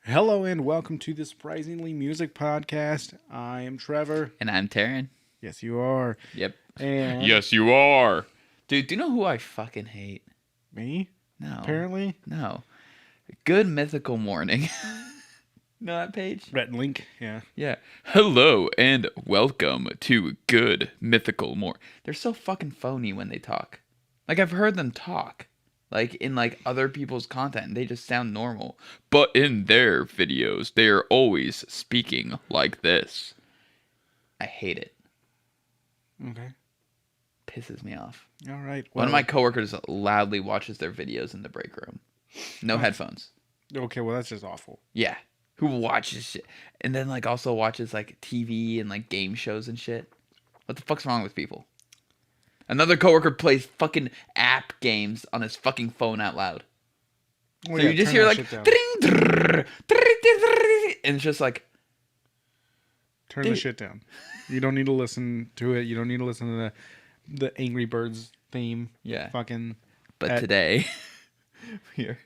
Hello and welcome to the Surprisingly Music Podcast. I am Trevor. And I'm Taryn. Yes, you are. Yep. And Yes, you are. Dude, do you know who I fucking hate? me? No. Apparently. No. Good Mythical Morning. Know that page? Red Link, yeah. Yeah. Hello and welcome to Good Mythical Morning. They're so fucking phony when they talk. Like, I've heard them talk. Like, in, like, other people's content, and they just sound normal. But in their videos, they are always speaking like this. I hate it. Okay. Pisses me off. All right. One of my coworkers loudly watches their videos in the break room. No headphones. Okay, well, that's just awful. Yeah. Who watches shit. And then, like, also watches, like, TV and, like, game shows and shit. What the fuck's wrong with people? Another coworker plays fucking app games on his fucking phone out loud. Oh, So yeah, you just turn hear, that like, shit down. and it's just like, Turn dude. the shit down. You don't need to listen to it. You don't need to listen to the Angry Birds theme. yeah. Fucking. But today, we are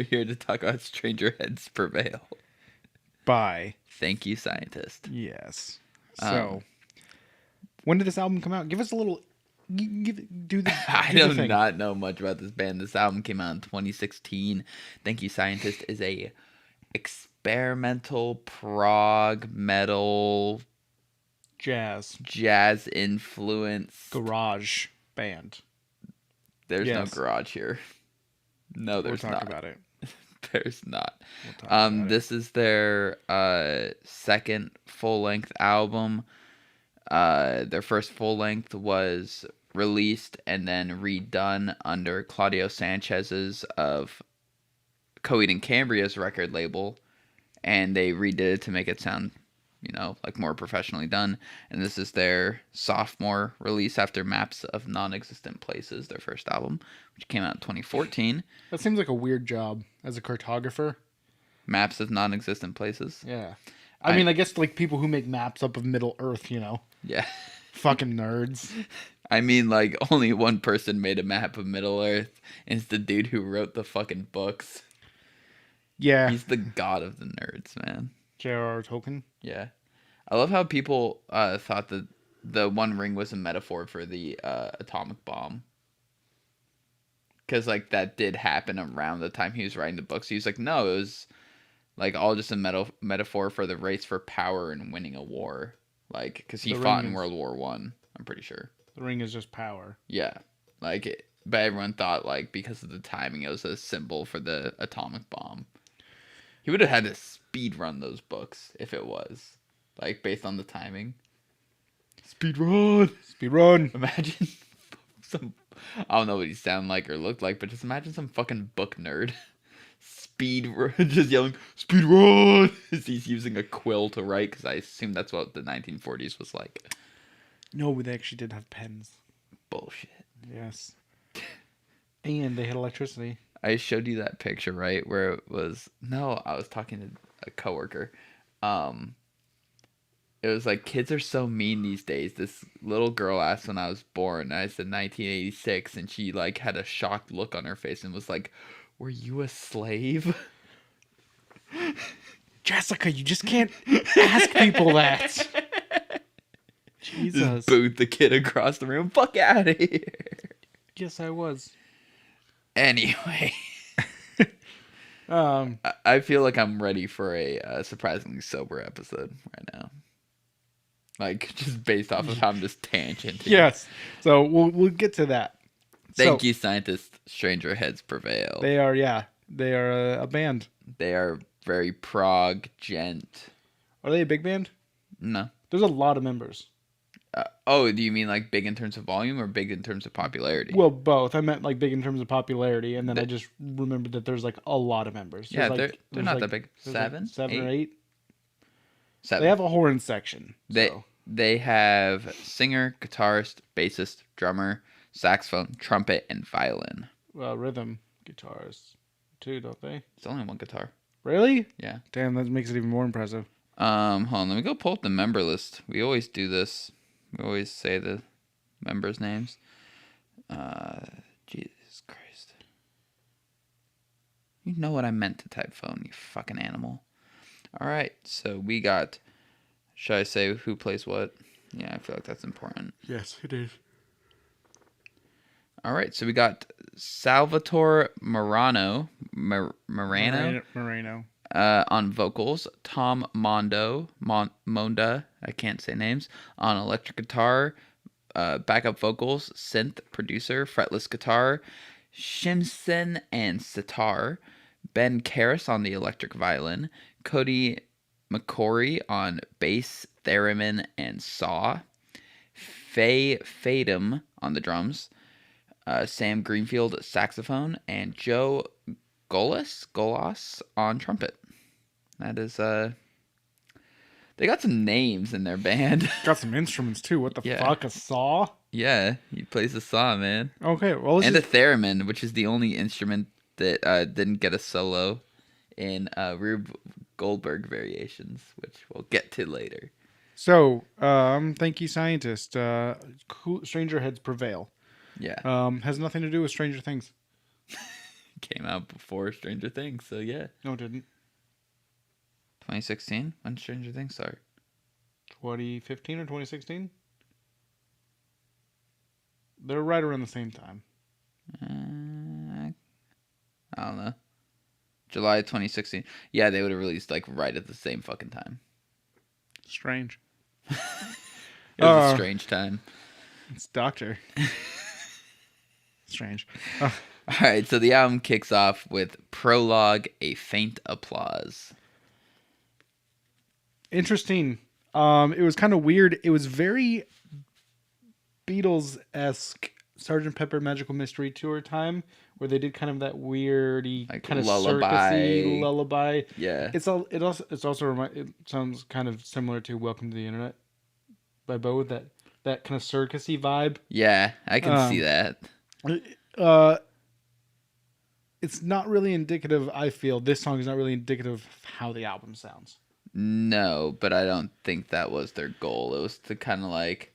here to talk about Stranger Heads Prevail. Bye. Thank you, scientist. Yes. So, when did this album come out? Give us a little. Do the. I do the do thing. not know much about this band. This album came out in 2016. Thank You, Scientist is a experimental prog metal Jazz influence. garage band. There's Yes. no garage here. No, there's We'll talk not. about it. There's not. We'll talk about it. This is their second full-length album. Their first full-length was released and then redone under Claudio Sanchez's of Coheed and Cambria's record label, and they redid it to make it sound, like more professionally done. And this is their sophomore release after Maps of Non-Existent Places, their first album, which came out in 2014. That seems like a weird job as a cartographer. Maps of Non-Existent Places. Yeah. I mean, I guess like people who make maps up of Middle Earth, Yeah. fucking nerds. I mean, like, only one person made a map of Middle Earth, and it's the dude who wrote the fucking books. Yeah. He's the god of the nerds, man. J.R.R. Tolkien. Yeah. I love how people thought that the One Ring was a metaphor for the atomic bomb. Because, like, that did happen around the time he was writing the books. He was like, no, it was, like, all just a metaphor for the race for power and winning a war. Like, because he fought in World War One, I'm pretty sure. The ring is just power. Yeah. Like, but everyone thought, like, because of the timing, it was a symbol for the atomic bomb. He would have had to speed run those books if it was. Like, based on the timing. Speed run! Speed run! Imagine some... I don't know what he sounded like or looked like, but just imagine some fucking book nerd. Just yelling, speed run! As he's using a quill to write, because I assume that's what the 1940s was like. No, but they actually did have pens. Bullshit. Yes. And they had electricity. I showed you that picture, right? Where it was... No, I was talking to a coworker. It was like, kids are so mean these days. This little girl asked when I was born. I said 1986, and she, like, had a shocked look on her face and was like, were you a slave? Jessica, you just can't ask people that. Jesus. Just booed the kid across the room. Fuck out of here. Yes, I was. Anyway. I feel like I'm ready for a surprisingly sober episode right now. Like, just based off of how I'm just tangenting. Yes. So we'll get to that. Thank you, scientists. Stranger Heads Prevail. They are, They are a band. They are very prog, gent. Are they a big band? No. There's a lot of members. Do you mean like big in terms of volume or big in terms of popularity? Well, both. I meant like big in terms of popularity, and then I just remembered that there's like a lot of members. Yeah, there's they're not that big. Seven or eight. 7. They have a horn section. They have singer, guitarist, bassist, drummer, saxophone, trumpet, and violin. Rhythm guitars too, don't they? It's only one guitar. Really? Yeah. Damn, that makes it even more impressive. Hold on, let me go pull up the member list. We always do this. We always say the members' names. Jesus Christ. You know what I meant to type phone, you fucking animal. All right, so we got. Should I say who plays what? Yeah, I feel like that's important. Yes, it is. All right, so we got Salvatore Morano Moreno. on vocals, Tom Monda, I can't say names, on electric guitar, backup vocals, synth, producer, fretless guitar, Shimson and sitar, Ben Karras on the electric violin, Cody McCory on bass, theremin, and saw, Faye Fadum on the drums, Sam Greenfield saxophone, and Joe Golas on trumpet. That is they got some names in their band. Got some instruments too. What the Yeah. fuck? A saw? Yeah, he plays the saw, man. Okay, well, And a theremin, which is the only instrument that didn't get a solo in Rube Goldberg variations, which we'll get to later. so thank you, scientist. Stranger Heads Prevail. Yeah. Has nothing to do with Stranger Things. Came out before Stranger Things, so yeah. No, it didn't. 2016? When Stranger Things started? 2015 or 2016? They're right around the same time. I don't know. July 2016. Yeah, they would have released like right at the same fucking time. Strange. It was a strange time. It's Doctor. Strange. All right, so the album kicks off with Prologue, A Faint Applause. Interesting. It was kind of weird. It was very Beatles-esque Sgt. Pepper Magical Mystery Tour time, where they did kind of that weirdy Like kind of lullaby. circusy lullaby. Yeah. It sounds kind of similar to Welcome to the Internet by Bo, that kind of circusy vibe. Yeah, I can see that. It's not really indicative. I feel this song is not really indicative of how the album sounds. No, but I don't think that was their goal. It was to kind of like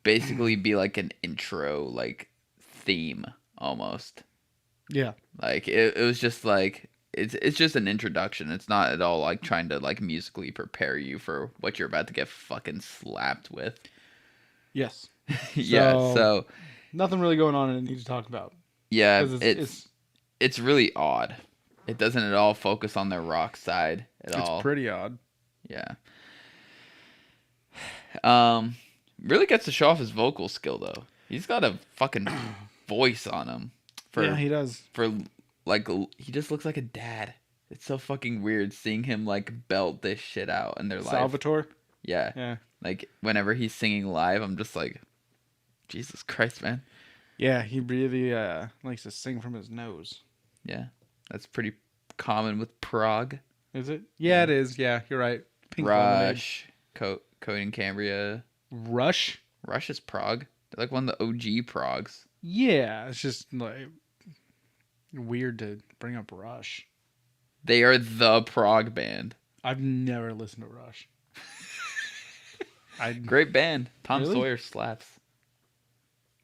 basically be like an intro, like theme almost. Yeah. Like it was just like it's just an introduction. It's not at all like trying to like musically prepare you for what you're about to get fucking slapped with. Yes. Yeah, so nothing really going on and need to talk about. Yeah, it's really odd. It doesn't at all focus on their rock side at all. It's pretty odd. Yeah. Really gets to show off his vocal skill though. He's got a fucking voice on him. Yeah, he does. For like, he just looks like a dad. It's so fucking weird seeing him like belt this shit out in their life. Salvatore. Yeah. Yeah. Like whenever he's singing live, I'm just like, Jesus Christ, man. Yeah, he really likes to sing from his nose. Yeah, that's pretty common with prog. Is it? Yeah, it is. Yeah, you're right. Pink Rush, Code and Cambria. Rush is prog. They're like one of the OG progs. Yeah, it's just like weird to bring up Rush. They are the prog band. I've never listened to Rush. Great band. Tom Really? Sawyer slaps.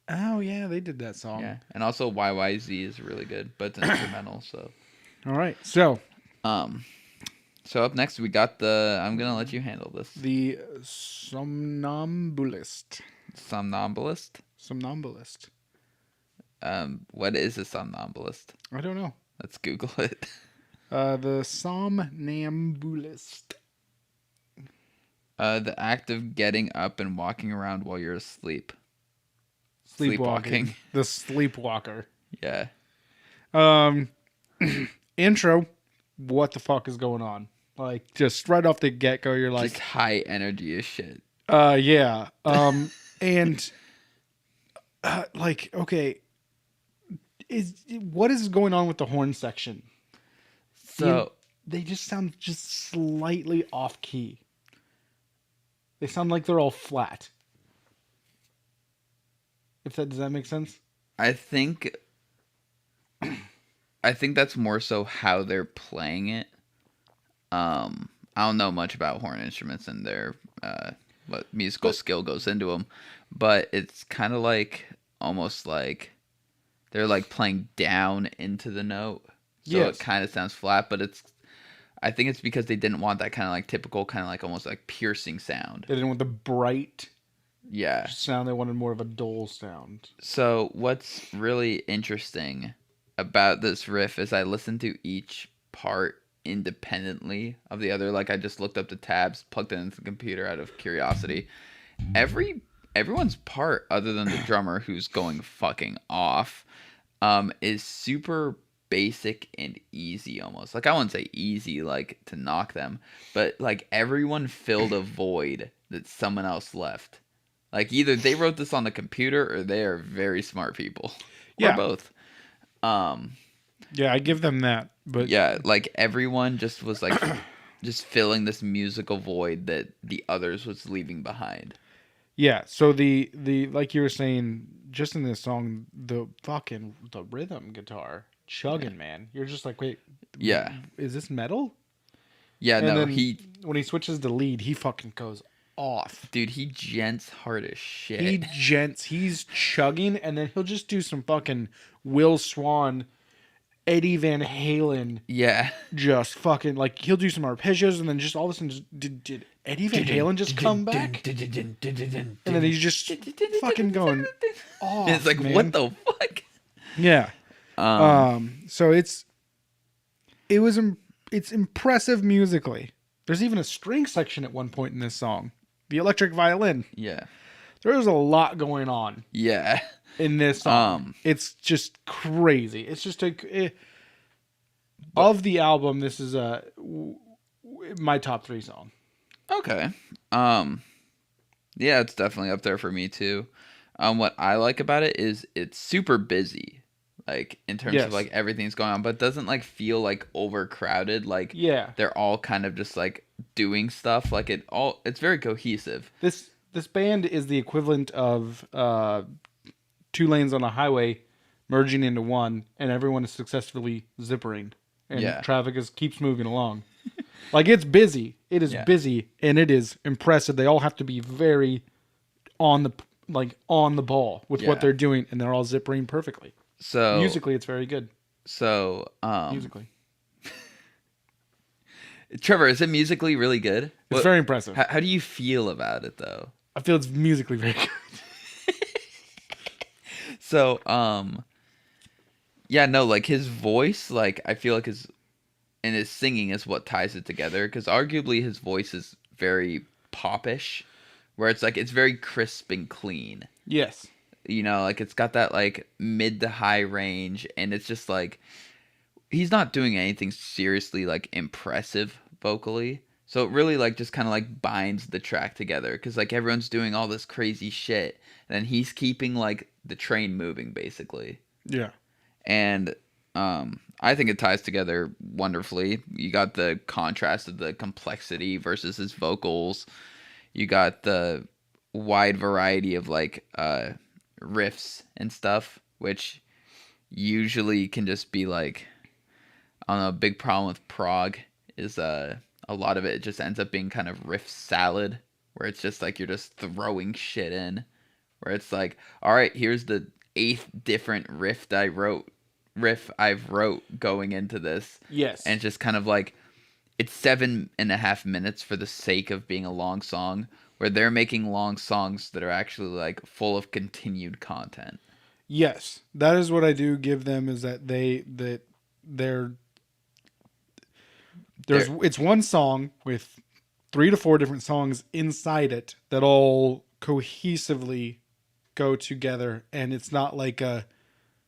Oh yeah, they did that song. Yeah, and also YYZ is really good, but it's instrumental. So. All right, so. So up next we got the. I'm gonna let you handle this. The Somnambulist. Somnambulist. What is a somnambulist? I don't know. Let's Google it. The Somnambulist. The act of getting up and walking around while you're asleep. Sleepwalking. The sleepwalker. Yeah. Intro. What the fuck is going on? Like, just right off the get-go, you're like... Just high energy as shit. Yeah. And, like, okay. What is going on with the horn section? So... They just sound just slightly off-key. They sound like they're all flat. Does that make sense? I think that's more so how they're playing it. I don't know much about horn instruments and their what musical skill goes into them, but it's kind of like almost like they're like playing down into the note, so it kind of sounds flat. But I think it's because they didn't want that kind of like typical kind of like almost like piercing sound. They didn't want the bright Yeah. sound. They wanted more of a dull sound. So what's really interesting about this riff is I listened to each part independently of the other. Like I just looked up the tabs, plugged it into the computer out of curiosity. Everyone's part other than the drummer who's going fucking off is super basic and easy almost. Like I wouldn't say easy like to knock them, but like everyone filled a void that someone else left. Like either they wrote this on the computer or they are very smart people. Or Yeah. both. Um Yeah, I give them that. But yeah, like everyone just was like just filling this musical void that the others was leaving behind. yeah, so the like you were saying, just in this song, the rhythm guitar chugging, man. You're just like, wait, Yeah. is this metal? Yeah, And no, then when he switches to lead, he fucking goes off. dude, he gents hard as shit. He's chugging, and then he'll just do some fucking Will Swan, Eddie Van Halen, Yeah. just fucking like he'll do some arpeggios, and then just all of a sudden, did Eddie Van Halen just come back? And then he's just fucking going off. It's like, man. what the fuck? Yeah. So it's impressive musically. There's even a string section at one point in this song. The electric violin. Yeah. There's a lot going on Yeah. in this song. It's just crazy. It's just of the album, this is my top 3 song. Okay. Yeah, it's definitely up there for me too. What I like about it is it's super busy. Like in terms of like everything's going on, but it doesn't like feel like overcrowded. Like they're all kind of just like doing stuff. Like it's very cohesive. This band is the equivalent of 2 lanes on a highway merging into one, and everyone is successfully zippering, and traffic keeps moving along. Like it's busy. It is busy, and it is impressive. They all have to be very on the ball with what they're doing, and they're all zippering perfectly. So musically, it's very good. So musically, Trevor, is it musically really good? It's very impressive. How do you feel about it though? I feel it's musically very good. So yeah, no, like his voice, like I feel like his singing is what ties it together, because arguably his voice is very popish, where it's like it's very crisp and clean. Yes. You know, like it's got that like mid to high range, and it's just like he's not doing anything seriously like impressive vocally. So it really like just kind of like binds the track together, because like everyone's doing all this crazy shit, and then he's keeping like the train moving basically. Yeah. And I think it ties together wonderfully. You got the contrast of the complexity versus his vocals. You got the wide variety of like riffs and stuff, which usually can just be like, I don't know, a big problem with prog is a lot of it just ends up being kind of riff salad, where it's just like you're just throwing shit in, where it's like, all right, here's the 8th different riff I've wrote going into this. Yes. And just kind of like, it's 7.5 minutes for the sake of being a long song, where they're making long songs that are actually like full of continued content. Yes, that is what I do give them, is that it's one song with 3 to 4 different songs inside it that all cohesively go together, and it's not like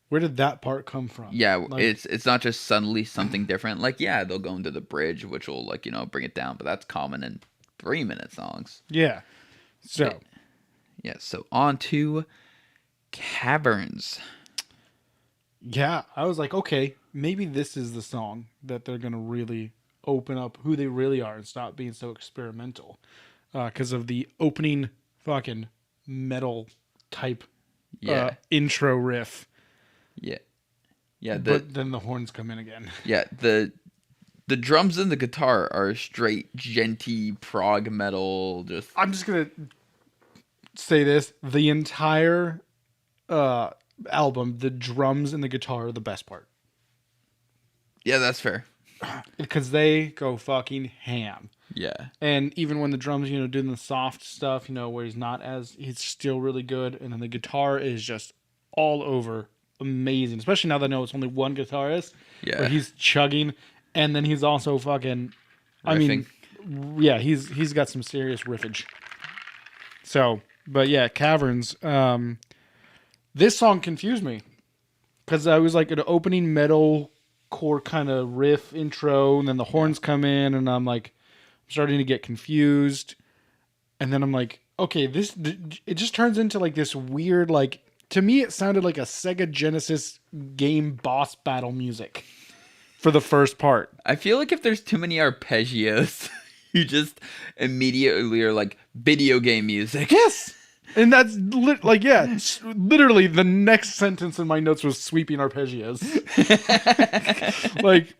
where did that part come from? Yeah, like, it's not just suddenly something different. Like, yeah, they'll go into the bridge, which will like, you know, bring it down, but that's common in 3-minute songs. Yeah. So yeah, so on to Caverns. Yeah, I was like, okay, maybe this is the song that they're gonna really open up who they really are and stop being so experimental, because of the opening fucking metal type intro riff. Yeah, yeah. But then the horns come in again. Yeah, the drums and the guitar are straight genty prog metal. I'm just gonna say this: the entire album, the drums and the guitar are the best part. Yeah, that's fair. because they go fucking ham. Yeah. And even when the drums, doing the soft stuff, where he's still really good. And then the guitar is just all over amazing. Especially now that I know it's only one guitarist, where Yeah. he's chugging, and then he's also fucking, I Riffing. mean, yeah, he's got some serious riffage. So, but yeah, Caverns. This song confused me because I was like an opening metal core kind of riff intro, and then the horns come in, and I'm like starting to get confused, and then I'm like, okay, it just turns into like this weird, like, to me it sounded like a Sega Genesis game boss battle music for the first part. I feel like if there's too many arpeggios, you just immediately are like video game music. Yes. And that's literally the next sentence in my notes was sweeping arpeggios. Like,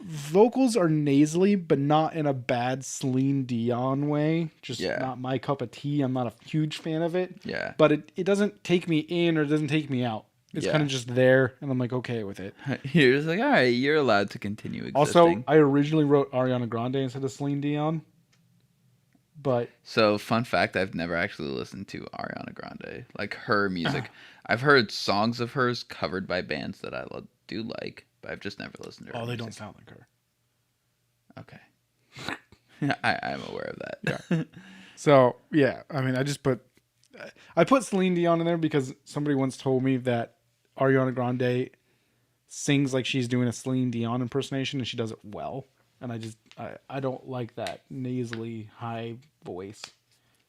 vocals are nasally, but not in a bad Celine Dion way. Just not my cup of tea. I'm not a huge fan of it. Yeah. But it doesn't take me in or it doesn't take me out. It's kind of just there, and I'm like, okay with it. You're just like, all right, you're allowed to continue existing. Also, I originally wrote Ariana Grande instead of Celine Dion. But so, fun fact, I've never actually listened to Ariana Grande. Like, her music. I've heard songs of hers covered by bands that I do like, but I've just never listened to her. Oh, they music. don't sound like her. Okay. I'm aware of that. Yeah. So, yeah, I mean, I put Celine Dion in there because somebody once told me that Ariana Grande sings like she's doing a Celine Dion impersonation, and she does it well. And I don't like that nasally high voice.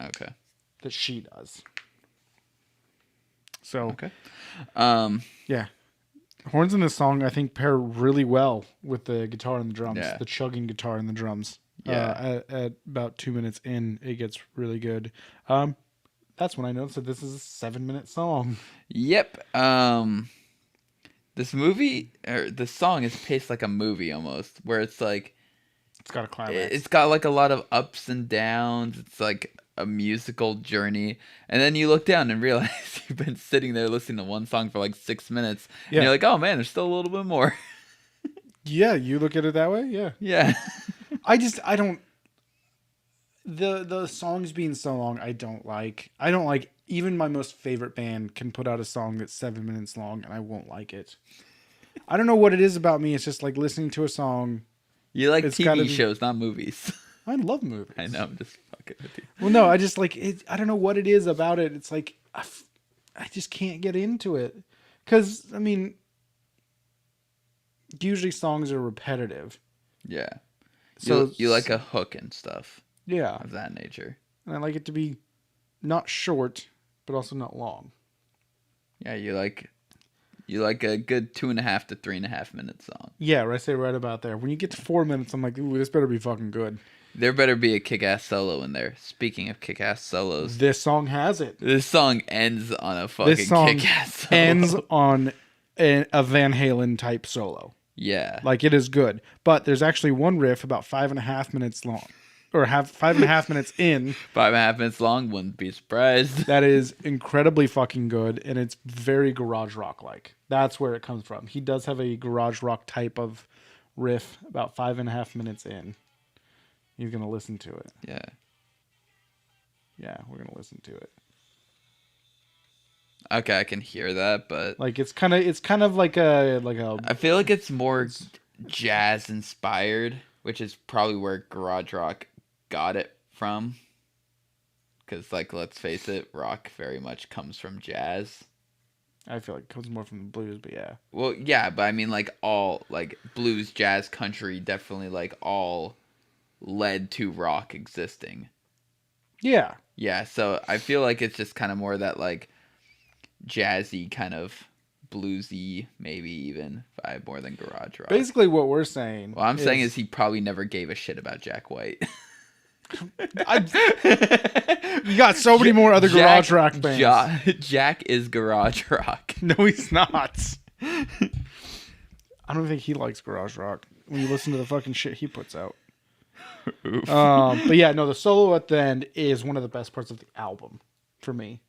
Okay. That she does. So, okay. Yeah. Horns in this song, I think, pair really well with the guitar and the drums. Yeah. The chugging guitar and the drums. Yeah. At about 2 minutes in, it gets really good. That's when I noticed that this is a 7-minute song. Yep. This song is paced like a movie almost, where it's like, it's got a climax. It's got like a lot of ups and downs. It's like a musical journey. And then you look down and realize you've been sitting there listening to one song for like 6 minutes. Yeah. And you're like, oh man, there's still a little bit more. Yeah, you look at it that way? Yeah. Yeah. I don't... The songs being so long, I don't like. Even my most favorite band can put out a song that's 7 minutes long, and I won't like it. I don't know what it is about me. It's just like listening to a song... You like TV shows, not movies. I love movies. I know, I'm just fucking with you. Well, no, I just like it. I don't know what it is about it. It's like I just can't get into it. Because, I mean, usually songs are repetitive. Yeah. So you like a hook and stuff. Yeah. Of that nature. And I like it to be not short, but also not long. Yeah, you like a good 2.5 to 3.5 minute song. Yeah, I say right about there. When you get to 4 minutes, I'm like, ooh, this better be fucking good. There better be a kick-ass solo in there. Speaking of kick-ass solos, this song has it. This song ends on a fucking kick-ass solo. Ends on a Van Halen type solo. Yeah, like it is good. But there's actually one riff about 5.5 minutes long. Or 5.5 minutes in. 5.5 minutes long, wouldn't be surprised. That is incredibly fucking good, and it's very garage rock like. That's where it comes from. He does have a garage rock type of riff about 5.5 minutes in. He's gonna listen to it. Yeah. Yeah, we're gonna listen to it. Okay, I can hear that, but like it's kind of like a. I feel like it's more jazz inspired, which is probably where garage rock got it from. Because, like, let's face it, rock very much comes from jazz. I feel like it comes more from the blues, but yeah. Well, yeah, but I mean, like, all, like, blues, jazz, country, definitely, like, all led to rock existing. Yeah. Yeah, so I feel like it's just kind of more that, like, jazzy kind of bluesy, maybe even vibe more than garage rock. Basically what we're saying. What I'm saying is he probably never gave a shit about Jack White. You got so many more other garage rock bands. Jack is garage rock. No, he's not. I don't think he likes garage rock when you listen to the fucking shit he puts out. But yeah, no, the solo at the end is one of the best parts of the album for me.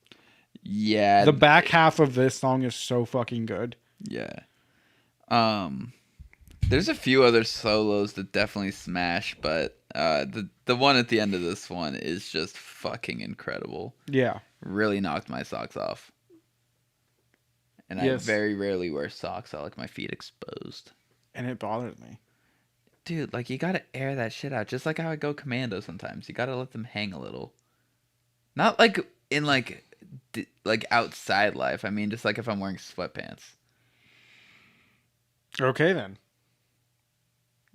Yeah. The back half of this song is so fucking good. Yeah. There's a few other solos that definitely smash, but the one at the end of this one is just fucking incredible. Yeah. Really knocked my socks off. And I Yes. very rarely wear socks. I like my feet exposed. And it bothers me. Dude, like, you gotta air that shit out. Just like how I go commando sometimes. You gotta let them hang a little. Not like in like outside life. I mean, just like if I'm wearing sweatpants. Okay, then.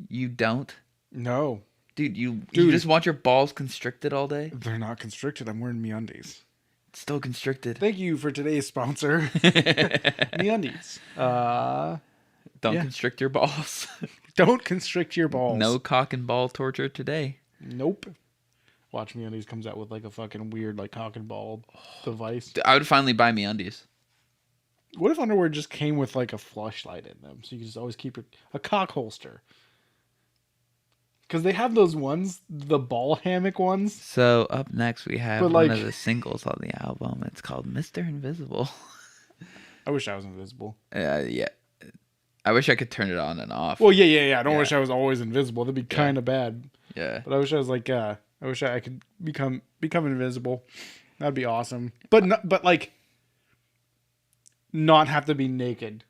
You don't? No. Dude, you just want your balls constricted all day? They're not constricted. I'm wearing MeUndies. It's still constricted. Thank you for today's sponsor, MeUndies. Don't constrict your balls. Don't constrict your balls. No cock and ball torture today. Nope. Watch MeUndies comes out with like a fucking weird like cock and ball device. I would finally buy MeUndies. What if underwear just came with like a flashlight in them, so you could just always keep a cock holster? Because they have those ones, the ball hammock ones. So up next we have But, one of the singles on the album. It's called Mr. Invisible. I wish I was invisible. Yeah. I wish I could turn it on and off. Well, yeah. I don't wish I was always invisible. That'd be kind of bad. Yeah. But I wish I was like, I wish I could become invisible. That'd be awesome. But not have to be naked.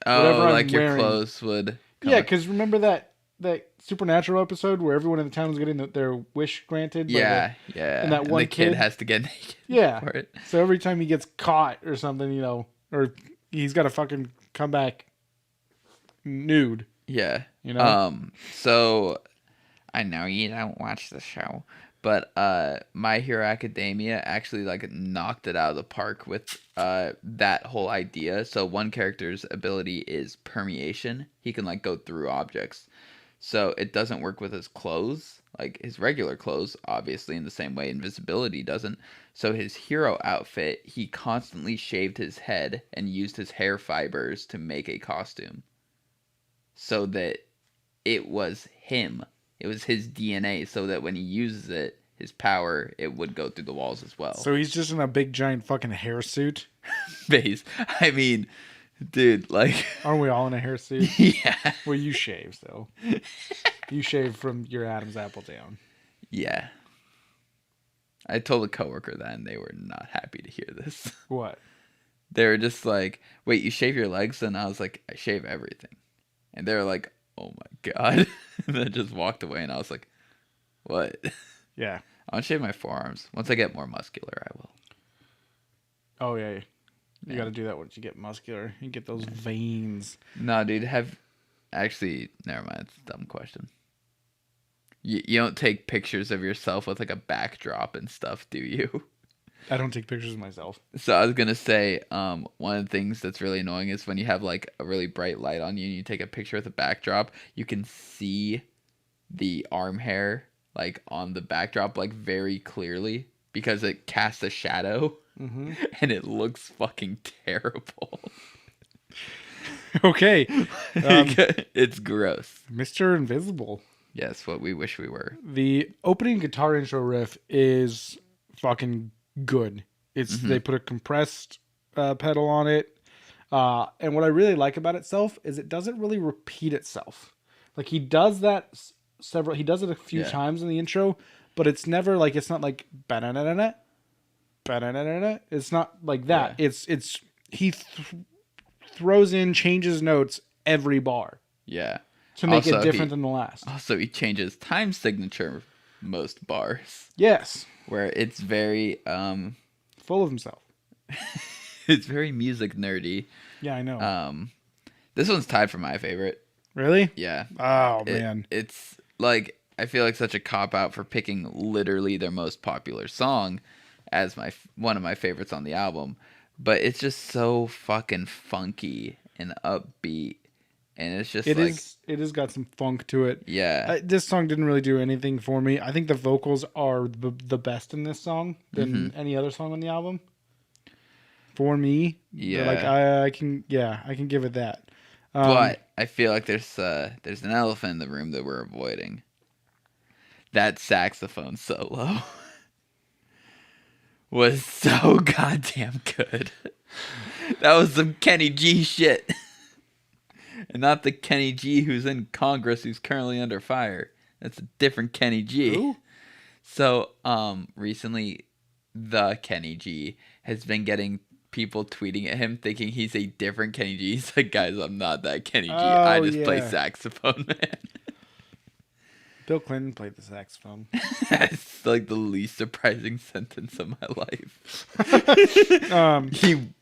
Oh, like your clothes would. Yeah, because remember that Supernatural episode where everyone in the town was getting their wish granted? Yeah. And that one the kid has to get naked. Yeah. For it. So every time he gets caught or something, or he's got to fucking come back nude. Yeah. So I know you don't watch the show, but My Hero Academia actually like knocked it out of the park with that whole idea. So one character's ability is permeation. He can like go through objects. So it doesn't work with his clothes, like his regular clothes, obviously, in the same way invisibility doesn't. So his hero outfit, he constantly shaved his head and used his hair fibers to make a costume. So that it was him. It was his DNA, so that when he uses it, his power, it would go through the walls as well. So he's just in a big giant fucking hair suit? Base. I mean, dude, like... Aren't we all in a hair suit? Yeah. Well, you shave, though. You shave from your Adam's apple down. Yeah. I told a coworker that, and they were not happy to hear this. What? They were just like, wait, you shave your legs? And I was like, I shave everything. And they were like, oh my God. And then just walked away, and I was like, what? Yeah. I'll shave my forearms. Once I get more muscular, I will. Oh, yeah. You got to do that once you get muscular. You get those veins. No, dude, actually, never mind. It's a dumb question. You don't take pictures of yourself with like a backdrop and stuff, do you? I don't take pictures of myself. So I was going to say, one of the things that's really annoying is when you have like a really bright light on you and you take a picture with a backdrop, you can see the arm hair like on the backdrop like very clearly because it casts a shadow and it looks fucking terrible. Okay. It's gross. Mr. Invisible. Yes, what we wish we were. The opening guitar intro riff is fucking good. They put a compressed pedal on it. And what I really like about itself is it doesn't really repeat itself. Like he does that he does it a few times in the intro, but it's never like, it's not like ba-da-da-da-da, ba-da-da-da-da. It's not like that. Yeah. He throws in, changes notes every bar. Yeah. To make it different than the last. Also, he changes time signature most bars. Yes. Where it's very full of himself. It's very music nerdy. Yeah, I know. This one's tied for my favorite. Really? Yeah. Oh man. It's like, I feel like such a cop out for picking literally their most popular song as one of my favorites on the album, but it's just so fucking funky and upbeat. And it's just it has got some funk to it. Yeah. This song didn't really do anything for me. I think the vocals are the best in this song than any other song on the album. For me. Yeah. Like I can give it that. But I feel like there's an elephant in the room that we're avoiding. That saxophone solo was so goddamn good. That was some Kenny G shit. And not the Kenny G who's in Congress who's currently under fire. That's a different Kenny G. Who? So, recently, the Kenny G has been getting people tweeting at him thinking he's a different Kenny G. He's like, guys, I'm not that Kenny G. I just play saxophone, man. Bill Clinton played the saxophone. That's like the least surprising sentence of my life.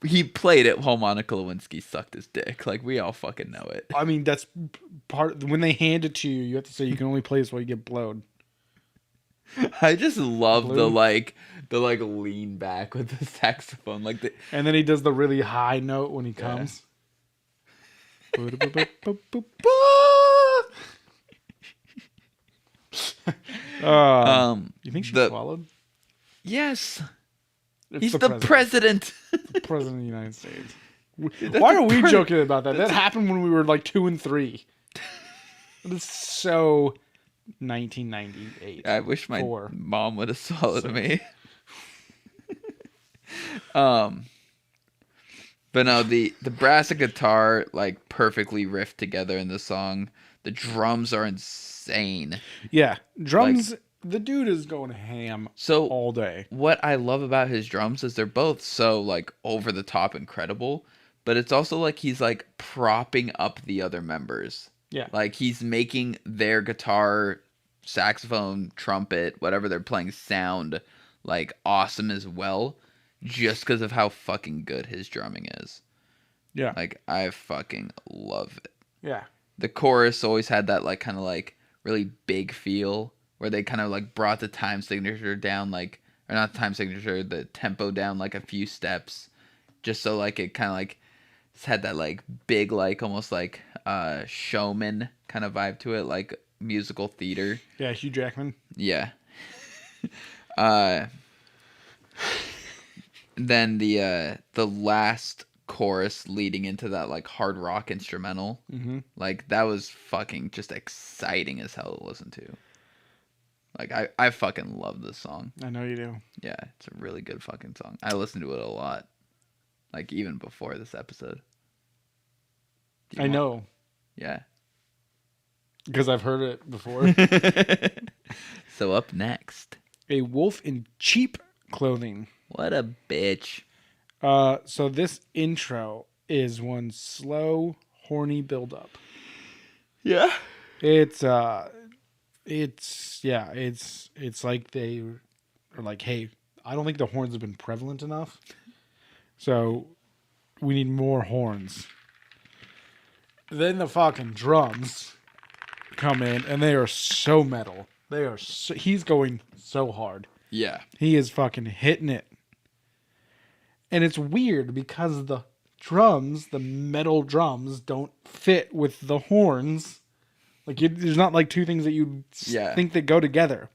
He played it while Monica Lewinsky sucked his dick. Like, we all fucking know it. I mean, that's part. When they hand it to you, you have to say you can only play this while you get blowed. I just love the lean back with the saxophone, and then he does the really high note when he comes. You think she swallowed? Yes. He's the president. The president of the United States. Why are we joking about that? That happened when we were like 2 and 3. It is so 1998. I wish my mom would have swallowed me. But no, the brass and guitar like perfectly riff together in the song. The drums are insane. Yeah, drums. Like, the dude is going ham all day. What I love about his drums is they're both so like over the top incredible, but it's also like he's like propping up the other members. Yeah. Like he's making their guitar, saxophone, trumpet, whatever they're playing sound like awesome as well, just because of how fucking good his drumming is. Yeah. Like I fucking love it. Yeah. The chorus always had that like kind of like really big feel where they kind of like brought the time signature down, like, or not the time signature, the tempo down like a few steps, just so like it kind of like had that like big like almost like showman kind of vibe to it, like musical theater. Yeah, Hugh Jackman. Yeah. Then the last chorus leading into that like hard rock instrumental, like that was fucking just exciting as hell to listen to. Like I fucking love this song. I know you do. Yeah, it's a really good fucking song. I listen to it a lot, like even before this episode. I know. Yeah, because I've heard it before. So up next, a wolf in cheap clothing. What a bitch. So this intro is one slow, horny build-up. Yeah. It's like they are like, hey, I don't think the horns have been prevalent enough, so we need more horns. Then the fucking drums come in, and they are so metal. He's going so hard. Yeah. He is fucking hitting it. And it's weird because the drums, the metal drums, don't fit with the horns. Like, there's not like two things that you think that go together.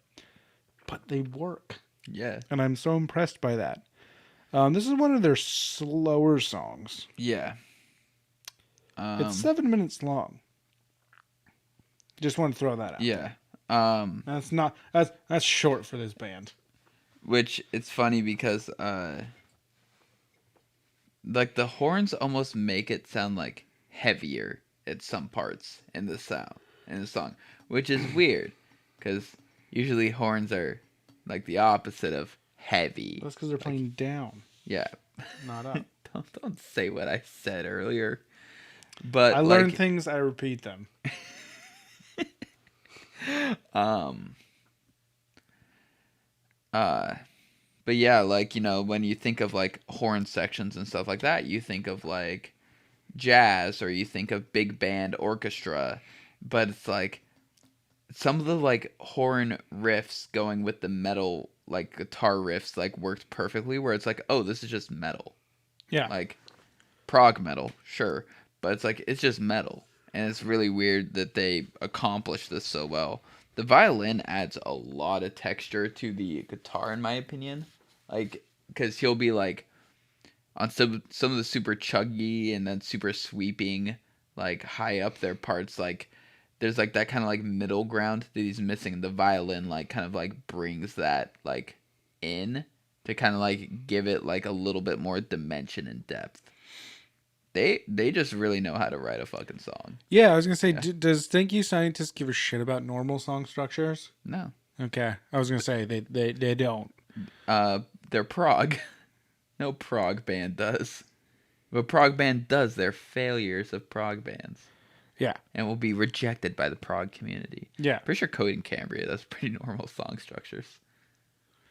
But they work. Yeah. And I'm so impressed by that. This is one of their slower songs. Yeah. It's 7 minutes long. Just want to throw that out. Yeah. That's short for this band. Which it's funny because like the horns almost make it sound like heavier at some parts in the song, which is weird because usually horns are like the opposite of heavy. That's because they're playing down. Yeah. Not up. Don't say what I said earlier. But I learn things, I repeat them. But yeah, like, you know, when you think of like horn sections and stuff like that, you think of like jazz or you think of big band orchestra, but it's like some of the like horn riffs going with the metal like guitar riffs like worked perfectly, where it's like, oh, this is just metal. Yeah. Like prog metal, sure, but it's like it's just metal, and it's really weird that they accomplished this so well. The violin adds a lot of texture to the guitar, in my opinion. Like, because he'll be like on some of the super chuggy and then super sweeping, like high up their parts. Like, there's like that kind of like middle ground that he's missing. The violin like kind of like brings that like in to kind of like give it like a little bit more dimension and depth. They just really know how to write a fucking song. Yeah, I was gonna say, does Thank You Scientist give a shit about normal song structures? No. Okay, I was gonna say they don't. They're prog. No prog band does. What prog band does, they're failures of prog bands. Yeah. And will be rejected by the prog community. Yeah. Pretty sure Code and Cambria does pretty normal song structures.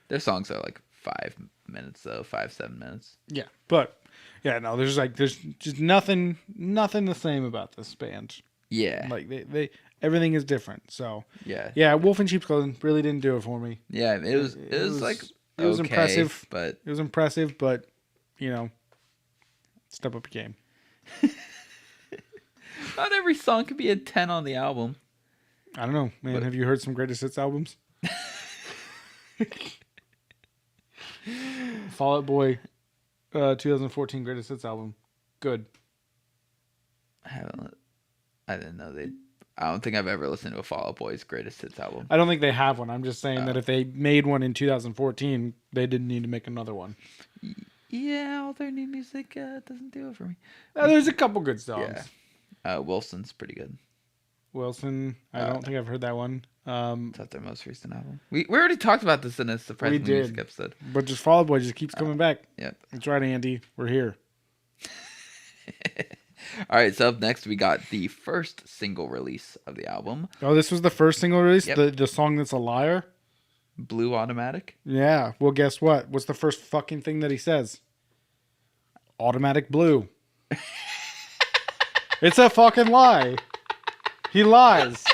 Their songs are like 5 minutes though, 7 minutes. Yeah. But yeah, no, there's just nothing the same about this band. Yeah. Like they everything is different. So yeah. Yeah, Wolf in Sheep's Clothing really didn't do it for me. Yeah, it was like it was okay, impressive, but it was impressive, but you know, step up your game. Not every song could be a 10 on the album. I don't know, man. Have you heard some greatest hits albums? Fall Out Boy, 2014 greatest hits album. Good. I didn't know they. I don't think I've ever listened to a Fall Out Boy's greatest hits album. I don't think they have one. I'm just saying that if they made one in 2014, they didn't need to make another one. Yeah, all their new music doesn't do it for me. There's a couple good songs. Yeah. Wilson's pretty good. Wilson, I don't think I've heard that one. Is that their most recent album? We already talked about this in a surprising music episode. But just Fall Out Boy just keeps coming back. Yep. That's right, Andy. We're here. All right, so up next we got the first single release of the album. Oh, this was the first single release? Yep. The song that's a liar? Blue Automatic? Yeah. Well, guess what? What's the first fucking thing that he says? Automatic Blue. It's a fucking lie. He lies.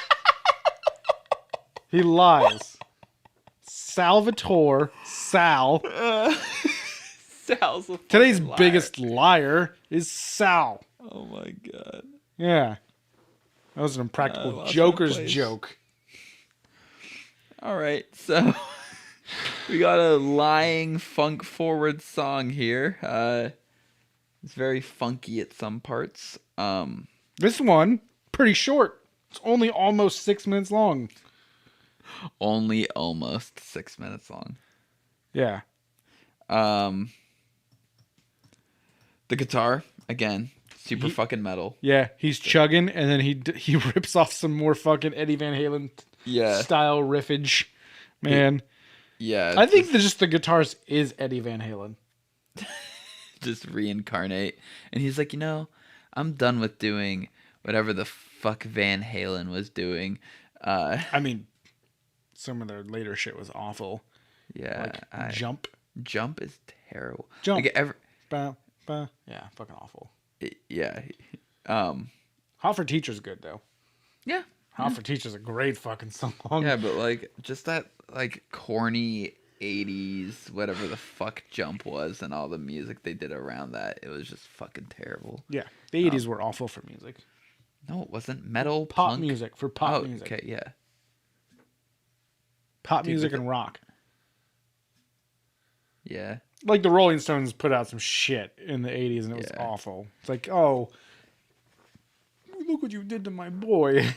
He lies. Salvatore Sal. Sal's a Today's liar. biggest liar is Sal. Oh my god. Yeah. That was an impractical joker's joke. All right, so we got a lying funk forward song here. It's very funky at some parts. This one, pretty short. It's only almost 6 minutes long. Only almost 6 minutes long. Yeah. The guitar, again, super fucking metal. Yeah, he's chugging, and then he rips off some more fucking Eddie Van Halen style riffage. Man. Yeah. I think just the guitars is Eddie Van Halen. Just reincarnate. And he's like, I'm done with doing whatever the fuck Van Halen was doing. I mean, some of their later shit was awful. Yeah. Like Jump. Jump is terrible. Jump. Like yeah, fucking awful. Yeah. Hot for Teacher's good, though. Yeah. Hot for Teacher's a great fucking song. Yeah, but like just that like corny 80s whatever the fuck Jump was and all the music they did around that, it was just fucking terrible. Yeah, the 80s were awful for music. No, it wasn't. Metal, pop punk music for pop music. Okay, yeah. Pop music and rock. Yeah. Like the Rolling Stones put out some shit in the 80s and it was awful. It's like, oh, look what you did to my boy.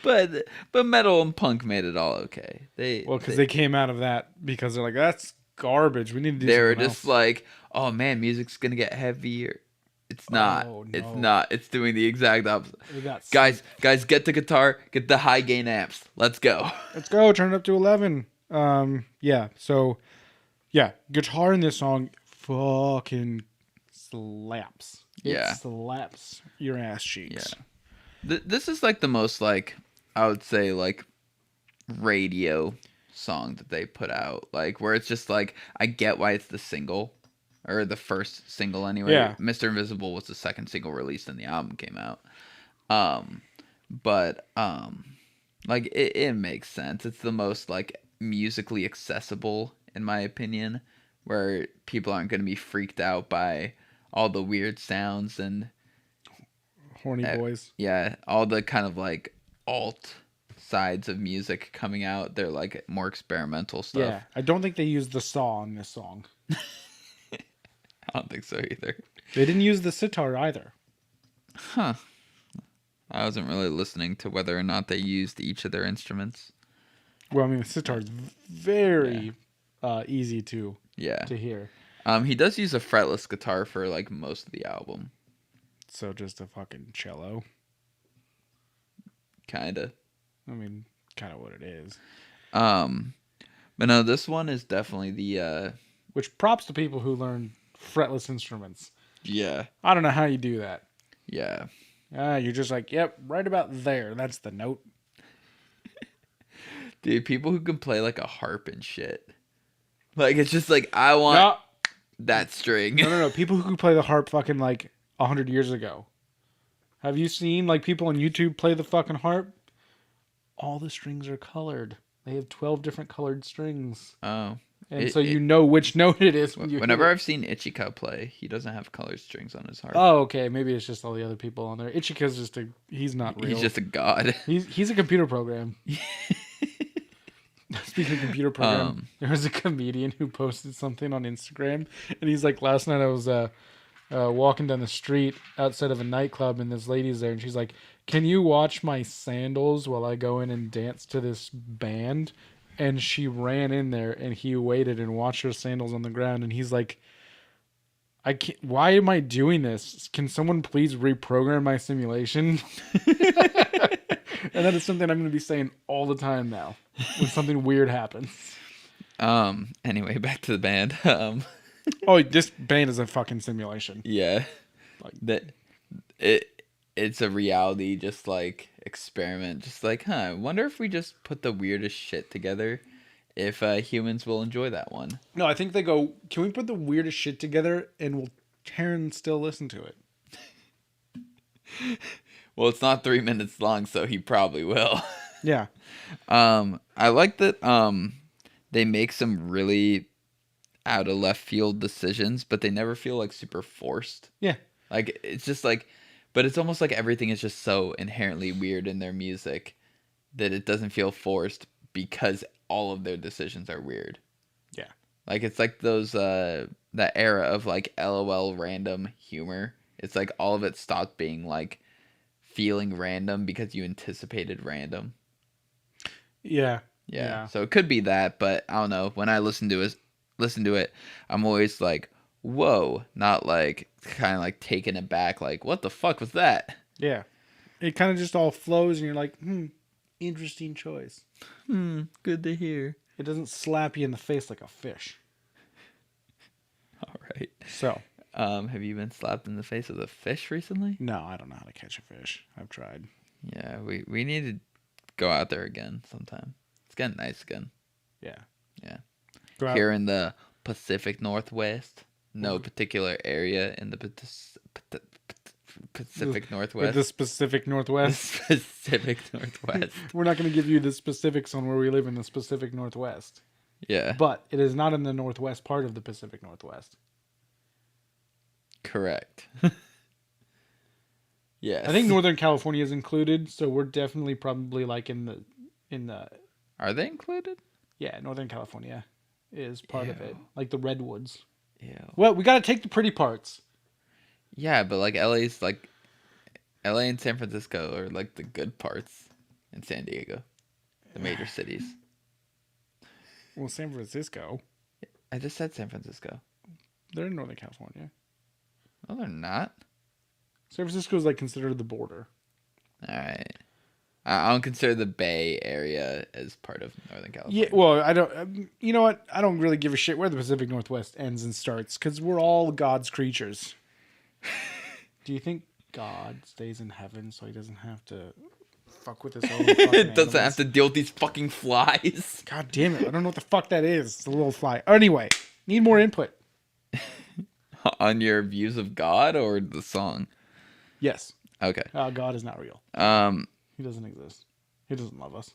But metal and punk made it all okay. Because they came out of that because they're like, that's garbage. We need to do they were something just else. like, oh man, music's gonna get heavier. It's not. Oh, no. It's not. It's doing the exact opposite. Guys, get the guitar, get the high gain amps. Let's go. Let's go. Turn it up to 11. Yeah. So, yeah, guitar in this song fucking slaps. It slaps your ass cheeks. Yeah. This is like the most like I would say like radio song that they put out, like where it's just like I get why it's the single. Or the first single anyway. Yeah. Mr. Invisible was the second single released and the album came out. But like it makes sense. It's the most like musically accessible in my opinion, where people aren't going to be freaked out by all the weird sounds and horny boys. Yeah, all the kind of like alt sides of music coming out. They're like more experimental stuff. Yeah, I don't think they used the saw in this song. I don't think so either. They didn't use the sitar either. Huh. I wasn't really listening to whether or not they used each of their instruments. Well, I mean, the sitar is very easy to hear. He does use a fretless guitar for like most of the album. So just a fucking cello. Kinda. I mean, kind of what it is. But no, this one is definitely the Which props to people who learn fretless instruments. yeah. I don't know how you do that. Yeah. You're just like, yep, right about there. That's the note. Dude, people who can play like a harp and shit. Like it's just like I want No, that string. no. People who play the harp fucking like 100 years ago. Have you seen like people on YouTube play the fucking harp? All the strings are colored. They have 12 different colored strings. Oh. And so you know which note it is when you whenever hit it. I've seen Ichika play, he doesn't have colored strings on his harp. Oh, okay. Maybe it's just all the other people on there. Ichika's just he's not real. He's just a god. He's a computer program. Speaking of computer program, there was a comedian who posted something on Instagram, and he's like, last night I was walking down the street outside of a nightclub, and this lady's there, and she's like, can you watch my sandals while I go in and dance to this band? And she ran in there, and he waited and watched her sandals on the ground, and he's like, I can't, why am I doing this? Can someone please reprogram my simulation? And that is something I'm going to be saying all the time now when something weird happens. Anyway, back to the band. Oh, this band is a fucking simulation. Yeah. Like that it's a reality just like experiment. Just like, I wonder if we just put the weirdest shit together, if humans will enjoy that one. No, I think they go, can we put the weirdest shit together and will Karen still listen to it? Well, it's not 3 minutes long, so he probably will. Yeah. I like that they make some really out of left field decisions, but they never feel like super forced. Yeah. Like it's just like, but it's almost like everything is just so inherently weird in their music that it doesn't feel forced because all of their decisions are weird. Yeah. Like it's like those that era of like LOL random humor. It's like all of it stopped being like feeling random because you anticipated random. Yeah. Yeah. So it could be that, but I don't know. When I listen to it, I'm always like, whoa, not like kind of like taken aback, like what the fuck was that? Yeah. It kind of just all flows and you're like, interesting choice. Good to hear. It doesn't slap you in the face like a fish. All right. So, have you been slapped in the face with a fish recently? No, I don't know how to catch a fish. I've tried. Yeah, we need to go out there again sometime. It's getting nice again. Yeah. Yeah. Go Here in the Pacific Northwest. No particular area in the Pacific Northwest. The Pacific Northwest. The Pacific Northwest. We're not going to give you the specifics on where we live in the Pacific Northwest. Yeah. But it is not in the northwest part of the Pacific Northwest. Correct. Yes. I think Northern California is included, so we're definitely probably like in the Are they included? Yeah, Northern California is part of it. Like the redwoods. Yeah. Well, we got to take the pretty parts. Yeah, but like LA's like LA and San Francisco are like the good parts, and San Diego, the major cities. Well, San Francisco. I just said San Francisco. They're in Northern California. No, they're not. San Francisco is like considered the border. All right. I don't consider the Bay Area as part of Northern California. Yeah, well, I don't. You know what? I don't really give a shit where the Pacific Northwest ends and starts because we're all God's creatures. Do you think God stays in heaven so he doesn't have to fuck with his own fucking It doesn't animals? have to deal with these fucking flies. God damn it. I don't know what the fuck that is. It's a little fly. Anyway, need more input. On your views of God or the song? Yes. Okay. God is not real. He doesn't exist. He doesn't love us.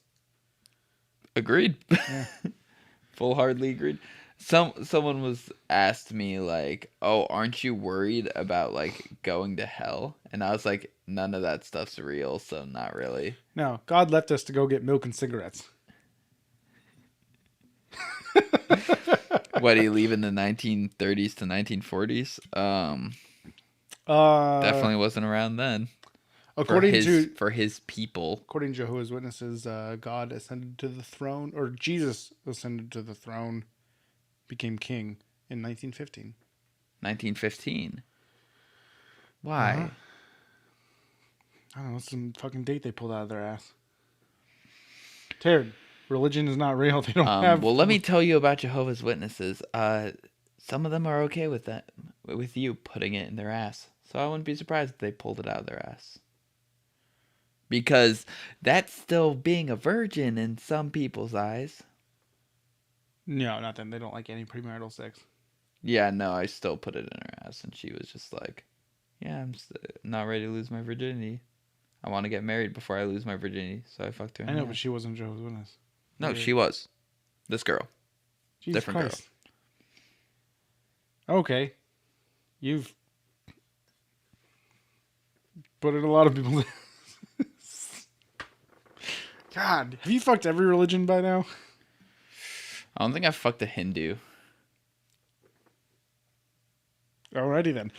Agreed. Yeah. Full-heartedly agreed. Someone was asked me like, "Oh, aren't you worried about like going to hell?" And I was like, "None of that stuff's real, so not really." No, God left us to go get milk and cigarettes. What, do you leave in the 1930s to 1940s? Definitely wasn't around then. According For his people. According to Jehovah's Witnesses, God ascended to the throne, or Jesus ascended to the throne, became king in 1915. 1915. Why? Uh-huh. I don't know. It's some fucking date they pulled out of their ass. Taryn, religion is not real. They don't have. Well, let me tell you about Jehovah's Witnesses. Some of them are okay with that, with you putting it in their ass. So I wouldn't be surprised if they pulled it out of their ass. Because that's still being a virgin in some people's eyes. No, not them. They don't like any premarital sex. Yeah, no, I still put it in her ass, and she was just like, "Yeah, I'm not ready to lose my virginity. I want to get married before I lose my virginity." So I fucked her. I know, but she wasn't Jehovah's Witness. No, Weird. she was. This girl. Jesus Different Christ. Girl. Okay, you've put in a lot of people. God, have you fucked every religion by now? I don't think I fucked a Hindu. Alrighty then.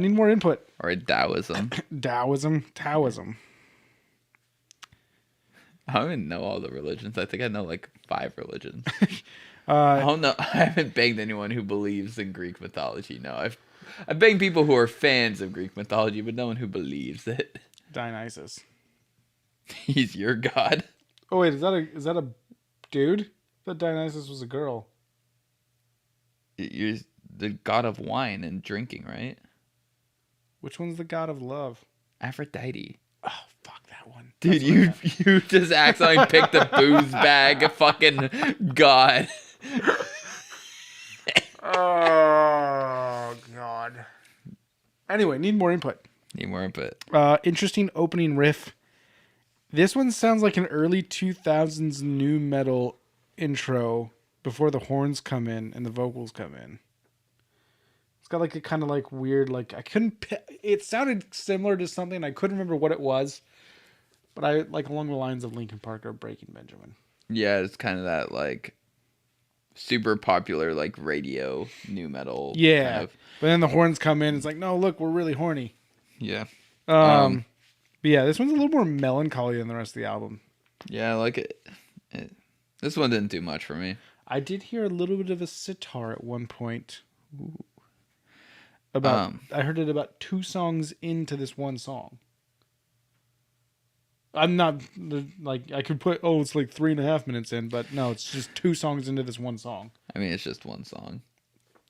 Need more input. Or a Taoism. Taoism. I don't even know all the religions. I think I know like 5 religions. I don't know. I haven't banged anyone who believes in Greek mythology. No, I've banged people who are fans of Greek mythology, but no one who believes it. Dionysus. He's your god. Oh wait, is that a dude? I thought Dionysus was a girl. You're the god of wine and drinking, right? Which one's the god of love? Aphrodite. Oh, fuck that one. Dude, you just accidentally picked the booze bag, fucking god. Oh god. Anyway, need more input. Need more input. Interesting opening riff. This one sounds like an early 2000s nu metal intro before the horns come in and the vocals come in. It's got like a kind of like weird, like it sounded similar to something. I couldn't remember what it was, but I like along the lines of Linkin Park or Breaking Benjamin. Yeah, it's kind of that like super popular like radio nu metal. Yeah, kind of. But then the horns come in. It's like, no, look, we're really horny. Yeah. But yeah, this one's a little more melancholy than the rest of the album. Yeah, I like it. This one didn't do much for me. I did hear a little bit of a sitar at one point. Ooh. I heard it about 2 songs into this one song. I'm not like I could put it's like 3.5 minutes in, but no, it's just 2 songs into this one song. I mean, it's just one song.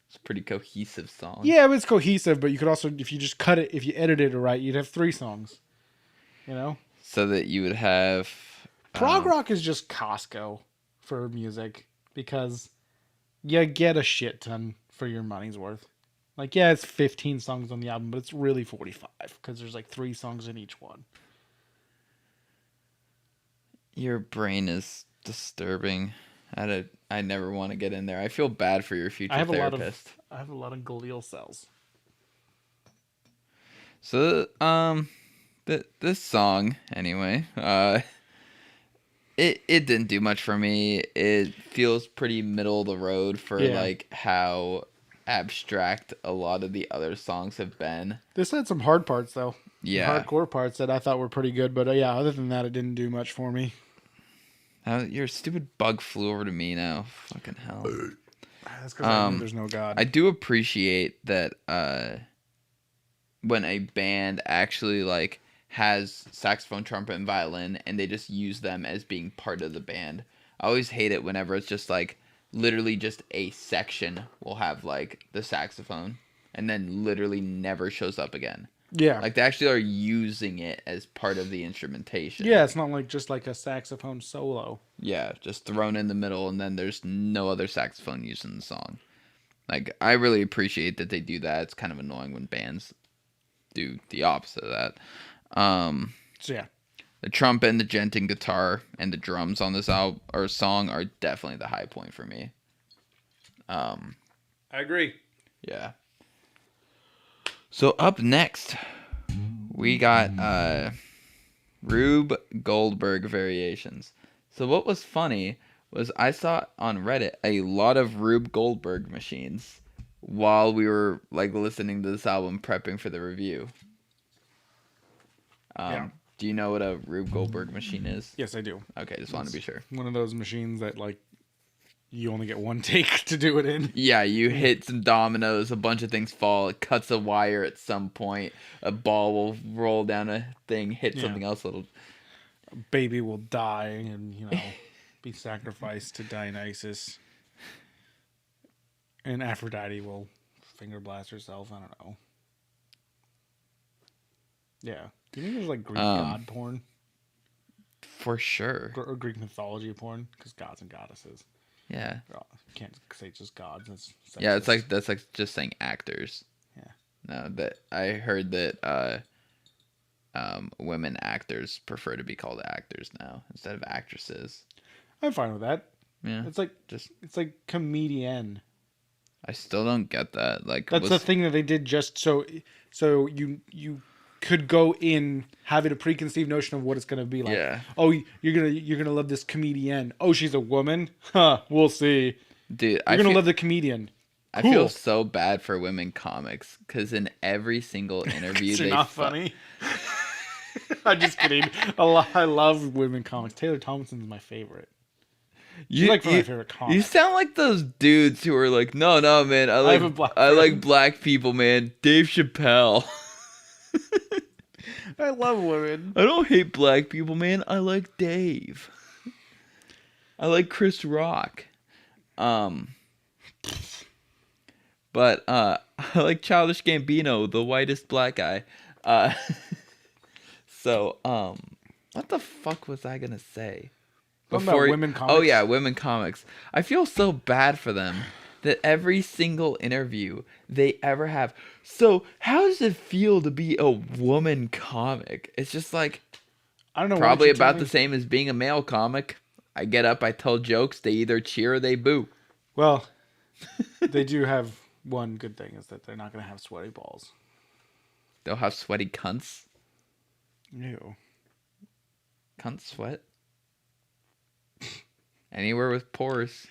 It's a pretty cohesive song. Yeah, but it's cohesive. But you could also, if you just cut it, if you edited it right, you'd have 3 songs. You know, so that you would have prog rock is just Costco for music because you get a shit ton for your money's worth. Like, yeah, it's 15 songs on the album, but it's really 45 because there's like 3 songs in each one. Your brain is disturbing. I never want to get in there. I feel bad for your future therapist. I have a lot of glial cells. So, this song anyway, it didn't do much for me. It feels pretty middle of the road for like how abstract a lot of the other songs have been. This had some hard parts though. Yeah, hardcore parts that I thought were pretty good, but yeah, other than that, it didn't do much for me. Your stupid bug flew over to me now. Fucking hell. That's because I know there's no God. I do appreciate that when a band actually like has saxophone, trumpet, and violin, and they just use them as being part of the band. I always hate it whenever it's just like literally just a section will have like the saxophone, and then literally never shows up again. Yeah. Like they actually are using it as part of the instrumentation. Yeah, it's not like just like a saxophone solo. Yeah, just thrown in the middle and then there's no other saxophone used in the song. Like I really appreciate that they do that. It's kind of annoying when bands do the opposite of that. So yeah. The trumpet and the djent and guitar and the drums on this album or song are definitely the high point for me. I agree. Yeah. So up next, we got Rube Goldberg variations. So what was funny was I saw on Reddit a lot of Rube Goldberg machines while we were like listening to this album, prepping for the review. Do you know what a Rube Goldberg machine is? Yes, I do. Okay, just wanted to be sure. One of those machines that like you only get one take to do it in. Yeah, you hit some dominoes, a bunch of things fall, it cuts a wire at some point, a ball will roll down a thing, hit something else, a baby will die and, be sacrificed to Dionysus. And Aphrodite will finger blast herself. I don't know. Yeah. Do you think there's like Greek god porn? For sure. Or Greek mythology porn? Because gods and goddesses. Yeah. You can't say just gods. That's sexist. Yeah, that's like just saying actors. Yeah. No, that I heard that women actors prefer to be called actors now instead of actresses. I'm fine with that. Yeah. It's like comedian. I still don't get that. Like that's the thing that they did just so you could go in having a preconceived notion of what it's gonna be like. Yeah. Oh, you're gonna love this comedian. Oh, she's a woman? Huh, we'll see. Dude, you're gonna love the comedian. Cool. I feel so bad for women comics because in every single interview they're not funny. I'm just kidding. I love women comics. Taylor Tomlinson's my favorite. She's like my favorite comic. You sound like those dudes who are like, no, man, I like black people, man. Dave Chappelle. I love women. I don't hate black people, man. I like Dave. I like Chris Rock. But I like Childish Gambino, the whitest black guy. So, what the fuck was I gonna say? Before women comics. Oh yeah, women comics. I feel so bad for them that every single interview they ever have. So, how does it feel to be a woman comic? It's just like I don't know. Probably about the same as being a male comic. I get up, I tell jokes, they either cheer or they boo. Well, they do have one good thing is that they're not going to have sweaty balls. They'll have sweaty cunts. Ew. Cunt sweat? Anywhere with pores.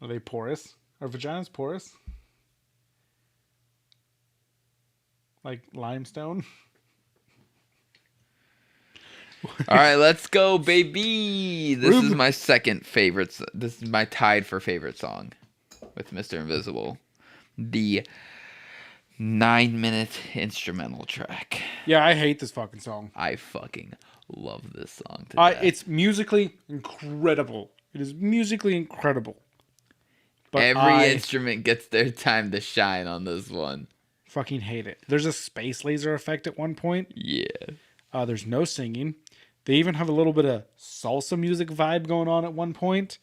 Are they porous? Are vaginas porous? Like limestone? All right, let's go, baby. This is my second favorite. This is my tied for favorite song with Mr. Invisible. The 9-minute instrumental track. Yeah, I hate this fucking song. I fucking love this song. It's musically incredible. It is musically incredible. But every instrument gets their time to shine on this one. Fucking hate it. There's a space laser effect at one point. Yeah. There's no singing. They even have a little bit of salsa music vibe going on at one point.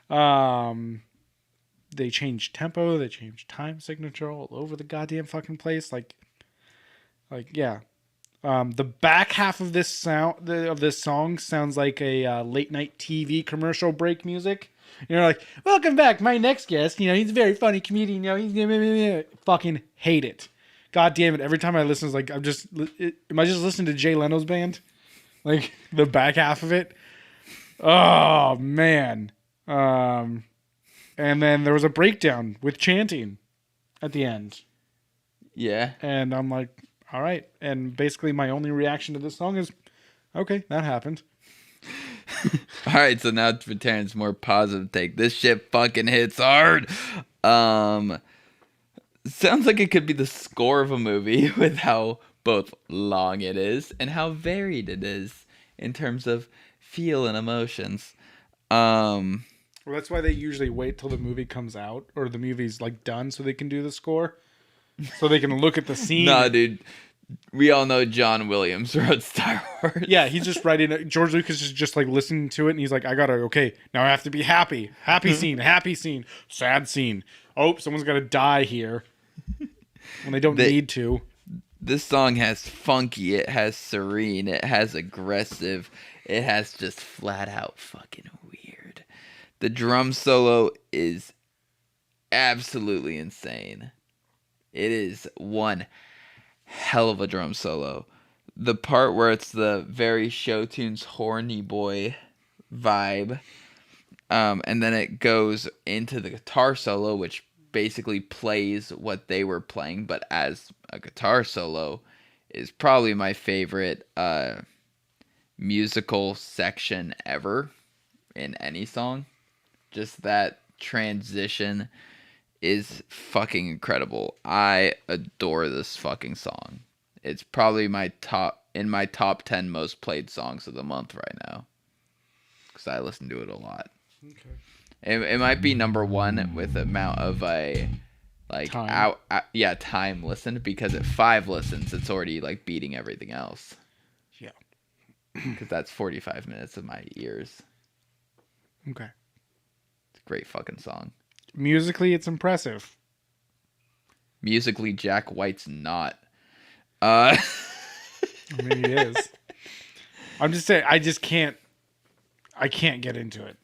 They changed tempo. They changed time signature all over the goddamn fucking place. Like yeah. The back half of this song sounds like a late night TV commercial break music. You're like, welcome back, my next guest. He's a very funny comedian. He's fucking hate it. God damn it! Every time I listen, it's like am I just listening to Jay Leno's band? Like the back half of it. Oh man. And then there was a breakdown with chanting at the end. Yeah. And I'm like, all right. And basically my only reaction to this song is, okay, that happened. All right, so now for Terrence's more positive take. This shit fucking hits hard. Sounds like it could be the score of a movie with how both long it is and how varied it is in terms of feel and emotions. Well, that's why they usually wait till the movie comes out or the movie's like done so they can do the score. So they can look at the scene. Nah, dude. We all know John Williams wrote Star Wars. Yeah, he's just writing it. George Lucas is just like listening to it and he's like, now I have to be happy. Happy scene, sad scene. Oh, someone's got to die here. When they don't need to. This song has funky, it has serene, it has aggressive, it has just flat out fucking weird. The drum solo is absolutely insane. It is one hell of a drum solo. The part where it's the very show tunes horny boy vibe, and then it goes into the guitar solo, which basically plays what they were playing, but as a guitar solo, is probably my favorite musical section ever in any song. just that transition is fucking incredible. I adore this fucking song. It's probably my top 10 most played songs of the month right now, because I listen to it a lot. Okay. It might be number one with the amount of time listened, because at 5 listens it's already like beating everything else. Yeah. Because that's 45 minutes of my ears. Okay. It's a great fucking song. Musically, it's impressive. Musically, Jack White's not. I mean, he is. I'm just saying, I can't get into it.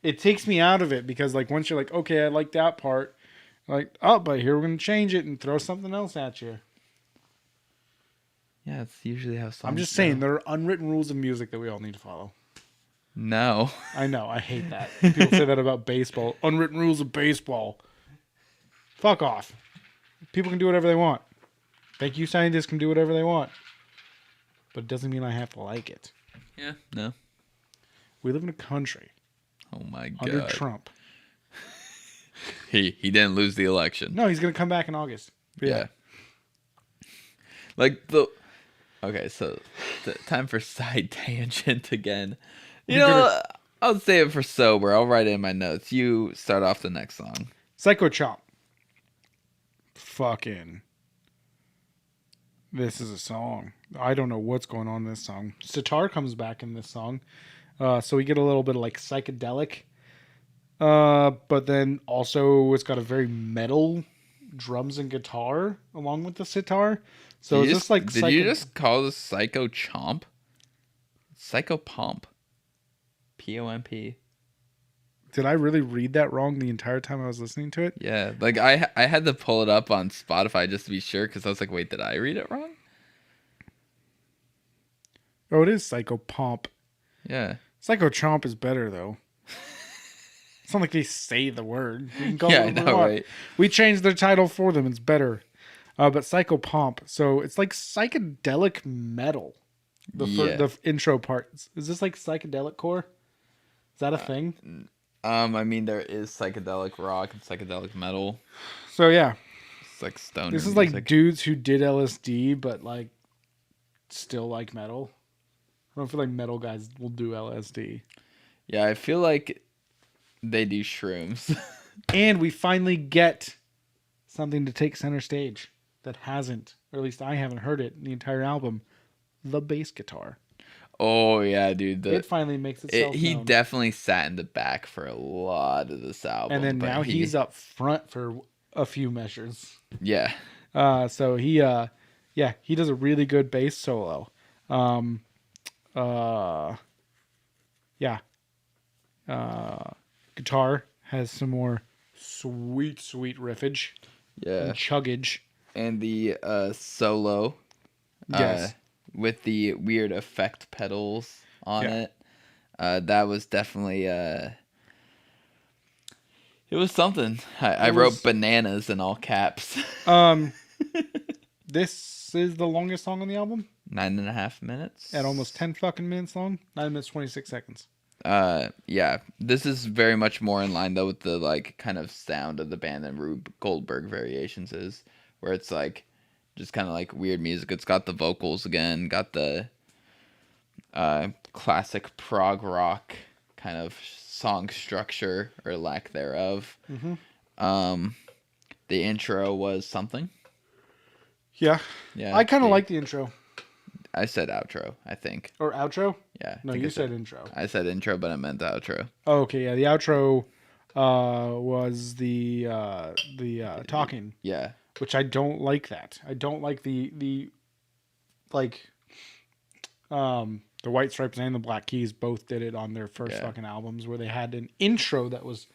It takes me out of it, because like once you're like, okay, I like that part, like, oh, but here we're gonna change it and throw something else at you. Yeah, it's usually how songs I'm just go. saying, there are unwritten rules of music that we all need to follow. No. I know, I hate that. People say that about baseball. Unwritten rules of baseball. Fuck off. People can do whatever they want. Thank you, scientists can do whatever they want. But it doesn't mean I have to like it. Yeah, no. We live in a country. Oh my God. Under Trump. He didn't lose the election. No, he's going to come back in August. Yeah. Okay, so time for side tangent again. I'll save it for sober. I'll write it in my notes. You start off the next song. Psycho Chomp. Fucking. This is a song. I don't know what's going on in this song. Sitar comes back in this song. So we get a little bit of like psychedelic. But then also it's got a very metal drums and guitar along with the sitar. So it's just like... Did you just call this Psycho Chomp? Psycho Pomp. P-O-M-P. Did I really read that wrong the entire time I was listening to it? Yeah, like I had to pull it up on Spotify just to be sure, because I was like, wait, did I read it wrong? Oh, it is Psycho Pomp. Yeah. Psycho Chomp is better, though. It's not like they say the word. We can call yeah, it I know, right? We changed their title for them. It's better. But Psycho Pomp. So it's like psychedelic metal. The intro part. Is this like psychedelic core? Is that a thing? I mean, there is psychedelic rock and psychedelic metal. So yeah. It's like stoner This is music. like dudes who did LSD, but like still like metal. I don't feel like metal guys will do LSD. Yeah, I feel like they do shrooms. And we finally get something to take center stage that hasn't, or at least I haven't heard it in the entire album. The bass guitar. Oh yeah, dude. It finally makes itself He known. definitely sat in the back for a lot of this album. And then now he's up front for a few measures. Yeah. So he does a really good bass solo. Guitar has some more sweet riffage. Yeah. And chuggage. And the solo. Yes. With the weird effect pedals on it. That was definitely it was something. I wrote bananas in all caps. This is the longest song on the album. 9.5 minutes. At almost 10 fucking minutes long. 9 minutes 26 seconds. Yeah. This is very much more in line though with the like kind of sound of the band than Rube Goldberg Variations is, where it's like just kind of like weird music. It's got the vocals again, got the classic prog rock kind of song structure or lack thereof. Mm-hmm. The intro was something. Yeah. Yeah. I kind of like the intro. I said outro, I think. Or outro? Yeah. No, you said intro. I said intro, but I meant outro. Oh, okay, yeah. The outro was the talking. Yeah. Which I don't like that. I don't like the White Stripes and the Black Keys both did it on their first fucking albums, where they had an intro that was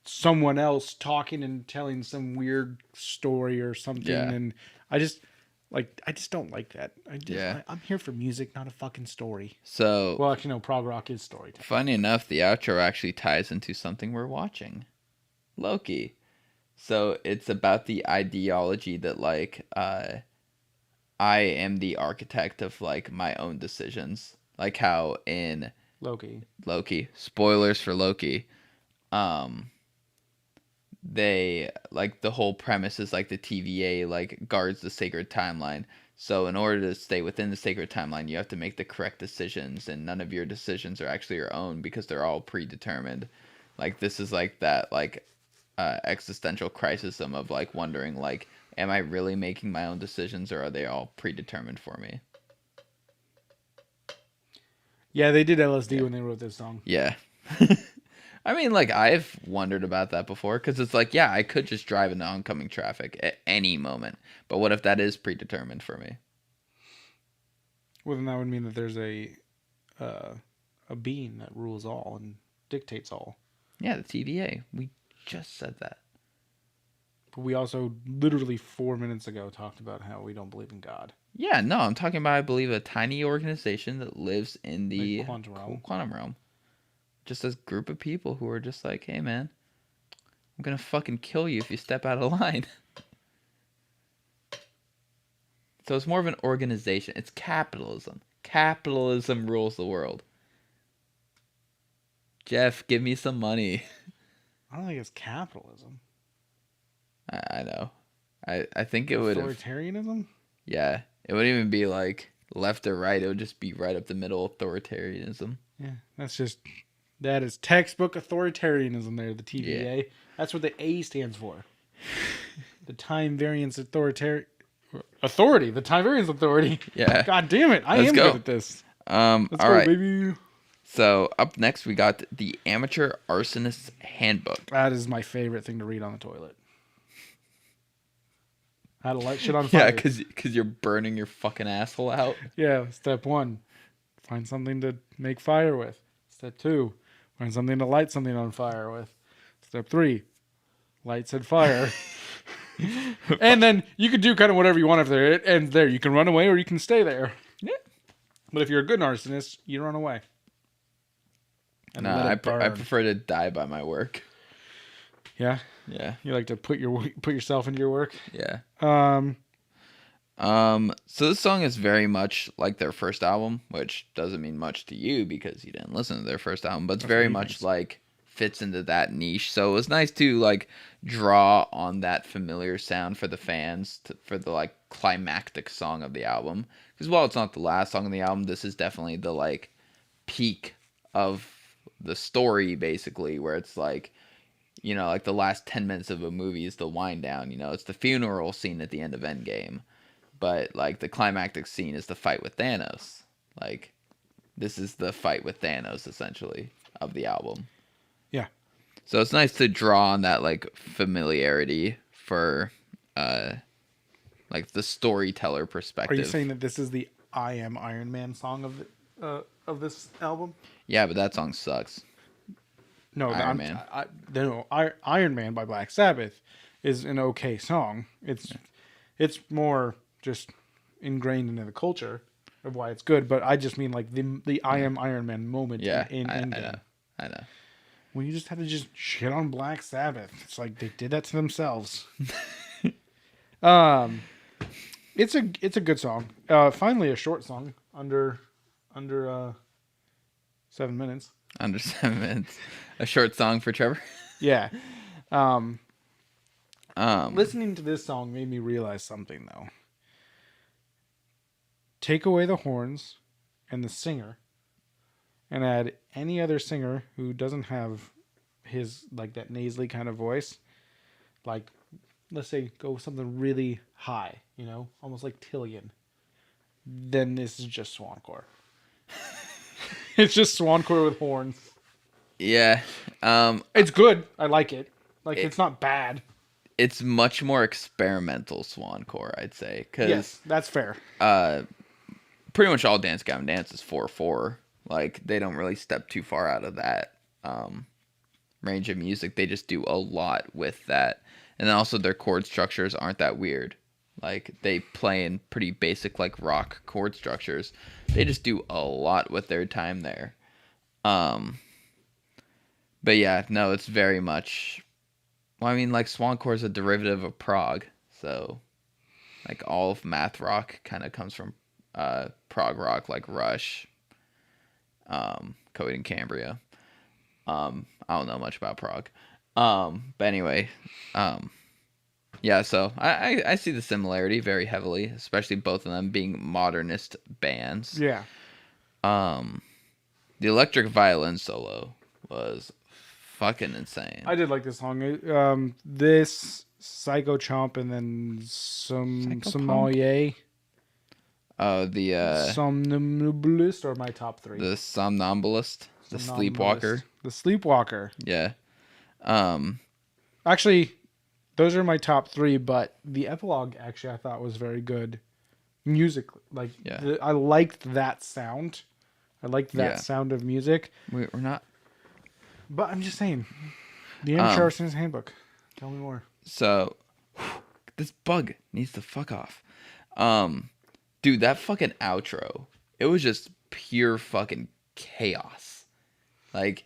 someone else talking and telling some weird story or something. Yeah. And I just don't like that. I'm here for music, not a fucking story. So, well, actually, no, prog rock is storytelling. Funny enough, the outro actually ties into something we're watching, Loki. So it's about the ideology that like I am the architect of like my own decisions, like how in Loki. Spoilers for Loki. um they like the whole premise is like the TVA like guards the sacred timeline. So in order to stay within the sacred timeline, you have to make the correct decisions, and none of your decisions are actually your own because they're all predetermined. Like this is like that like existential crisis of like wondering like, am I really making my own decisions or are they all predetermined for me? Yeah, they did LSD when they wrote this song. Yeah. I mean, like, I've wondered about that before because it's like, yeah, I could just drive into oncoming traffic at any moment. But what if that is predetermined for me? Well, then that would mean that there's a being that rules all and dictates all. Yeah, the TVA. We just said that. But we also literally 4 minutes ago talked about how we don't believe in God. Yeah, no, I'm talking about, I believe, a tiny organization that lives in the quantum realm. Just a group of people who are just like, hey, man, I'm going to fucking kill you if you step out of line. So it's more of an organization. It's capitalism. Capitalism rules the world. Jeff, give me some money. I don't think it's capitalism. I know. I think it would. Authoritarianism? Yeah. It wouldn't even be like left or right. It would just be right up the middle authoritarianism. Yeah. That is textbook authoritarianism there, the TVA. Yeah. That's what the A stands for. The Time Variance Authority. The Time Variance Authority. Yeah. God damn it. Let's go. Good at this. Let's go, right. baby. So up next we got the Amateur Arsonist's Handbook. That is my favorite thing to read on the toilet. How to light shit on fire. Yeah, because you're burning your fucking asshole out. Yeah, step 1. Find something to make fire with. Step 2. Find something to light something on fire with. Step 3. Light said fire. And then you can do kind of whatever you want if it ends there. You can run away or you can stay there. Yeah. But if you're a good arsonist, you run away. No, I prefer to die by my work. Yeah? Yeah. You like to put yourself into your work? Yeah. So this song is very much like their first album, which doesn't mean much to you because you didn't listen to their first album, but it's very much like fits into that niche. So it was nice to like draw on that familiar sound for the fans for the like climactic song of the album. Because while it's not the last song of the album, this is definitely the like peak of the story, basically, where it's like, you know, like the last 10 minutes of a movie is the wind down, you know, it's the funeral scene at the end of Endgame. But, like, the climactic scene is the fight with Thanos. Like, this is the fight with Thanos, essentially, of the album. Yeah. So it's nice to draw on that, like, familiarity for, like, the storyteller perspective. Are you saying that this is the I Am Iron Man song of this album? Yeah, but that song sucks. No, Iron Man. Iron Man by Black Sabbath is an okay song. It's more just ingrained into the culture of why it's good, but I just mean like the I Am Iron Man moment in Endgame. I know. Well, you just had to just shit on Black Sabbath. It's like they did that to themselves. It's a good song. Finally a short song under 7 minutes. Under 7 minutes. A short song for Trevor? Yeah. Listening to this song made me realize something, though. Take away the horns and the singer and add any other singer who doesn't have his, like, that nasally kind of voice. Like, let's say, go with something really high, you know? Almost like Tillian. Then this is just Swancore. It's just Swancore with horns. Yeah. It's good. I like it. Like, it's not bad. It's much more experimental Swancore, I'd say. Yes, that's fair. Pretty much all Dance Gavin Dance is 4/4. Like, they don't really step too far out of that range of music. They just do a lot with that. And then also their chord structures aren't that weird. Like, they play in pretty basic, like, rock chord structures. They just do a lot with their time there. But yeah, no, it's very much... Well, I mean, like, Swancore is a derivative of prog. So, like, all of math rock kind of comes from prog rock, like Rush, Coheed and Cambria. I don't know much about prog. But anyway, yeah. So I see the similarity very heavily, especially both of them being modernist bands. Yeah. The electric violin solo was fucking insane. I did like this song. This Psycho Chomp and then some Sommelier. The Somnambulist are my top 3. the somnambulist, the sleepwalker. The Sleepwalker. Yeah. Actually, those are my top 3, but the epilogue actually I thought was very good musically. Like, I liked that sound. I liked that sound of music. We're not. But I'm just saying, the Amateur Arsonist Handbook. Tell me more. So, this bug needs to fuck off. Dude, that fucking outro, it was just pure fucking chaos. Like,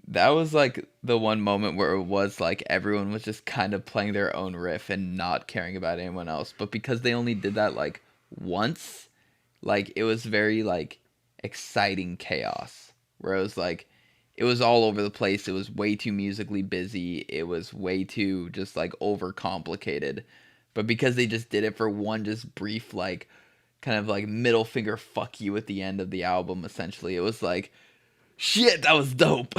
that was like the one moment where it was like everyone was just kind of playing their own riff and not caring about anyone else. But because they only did that like once, like it was very like exciting chaos where it was like it was all over the place. It was way too musically busy. It was way too just like overcomplicated. But because they just did it for one just brief like kind of like middle finger fuck you at the end of the album, essentially, it was like, shit, that was dope.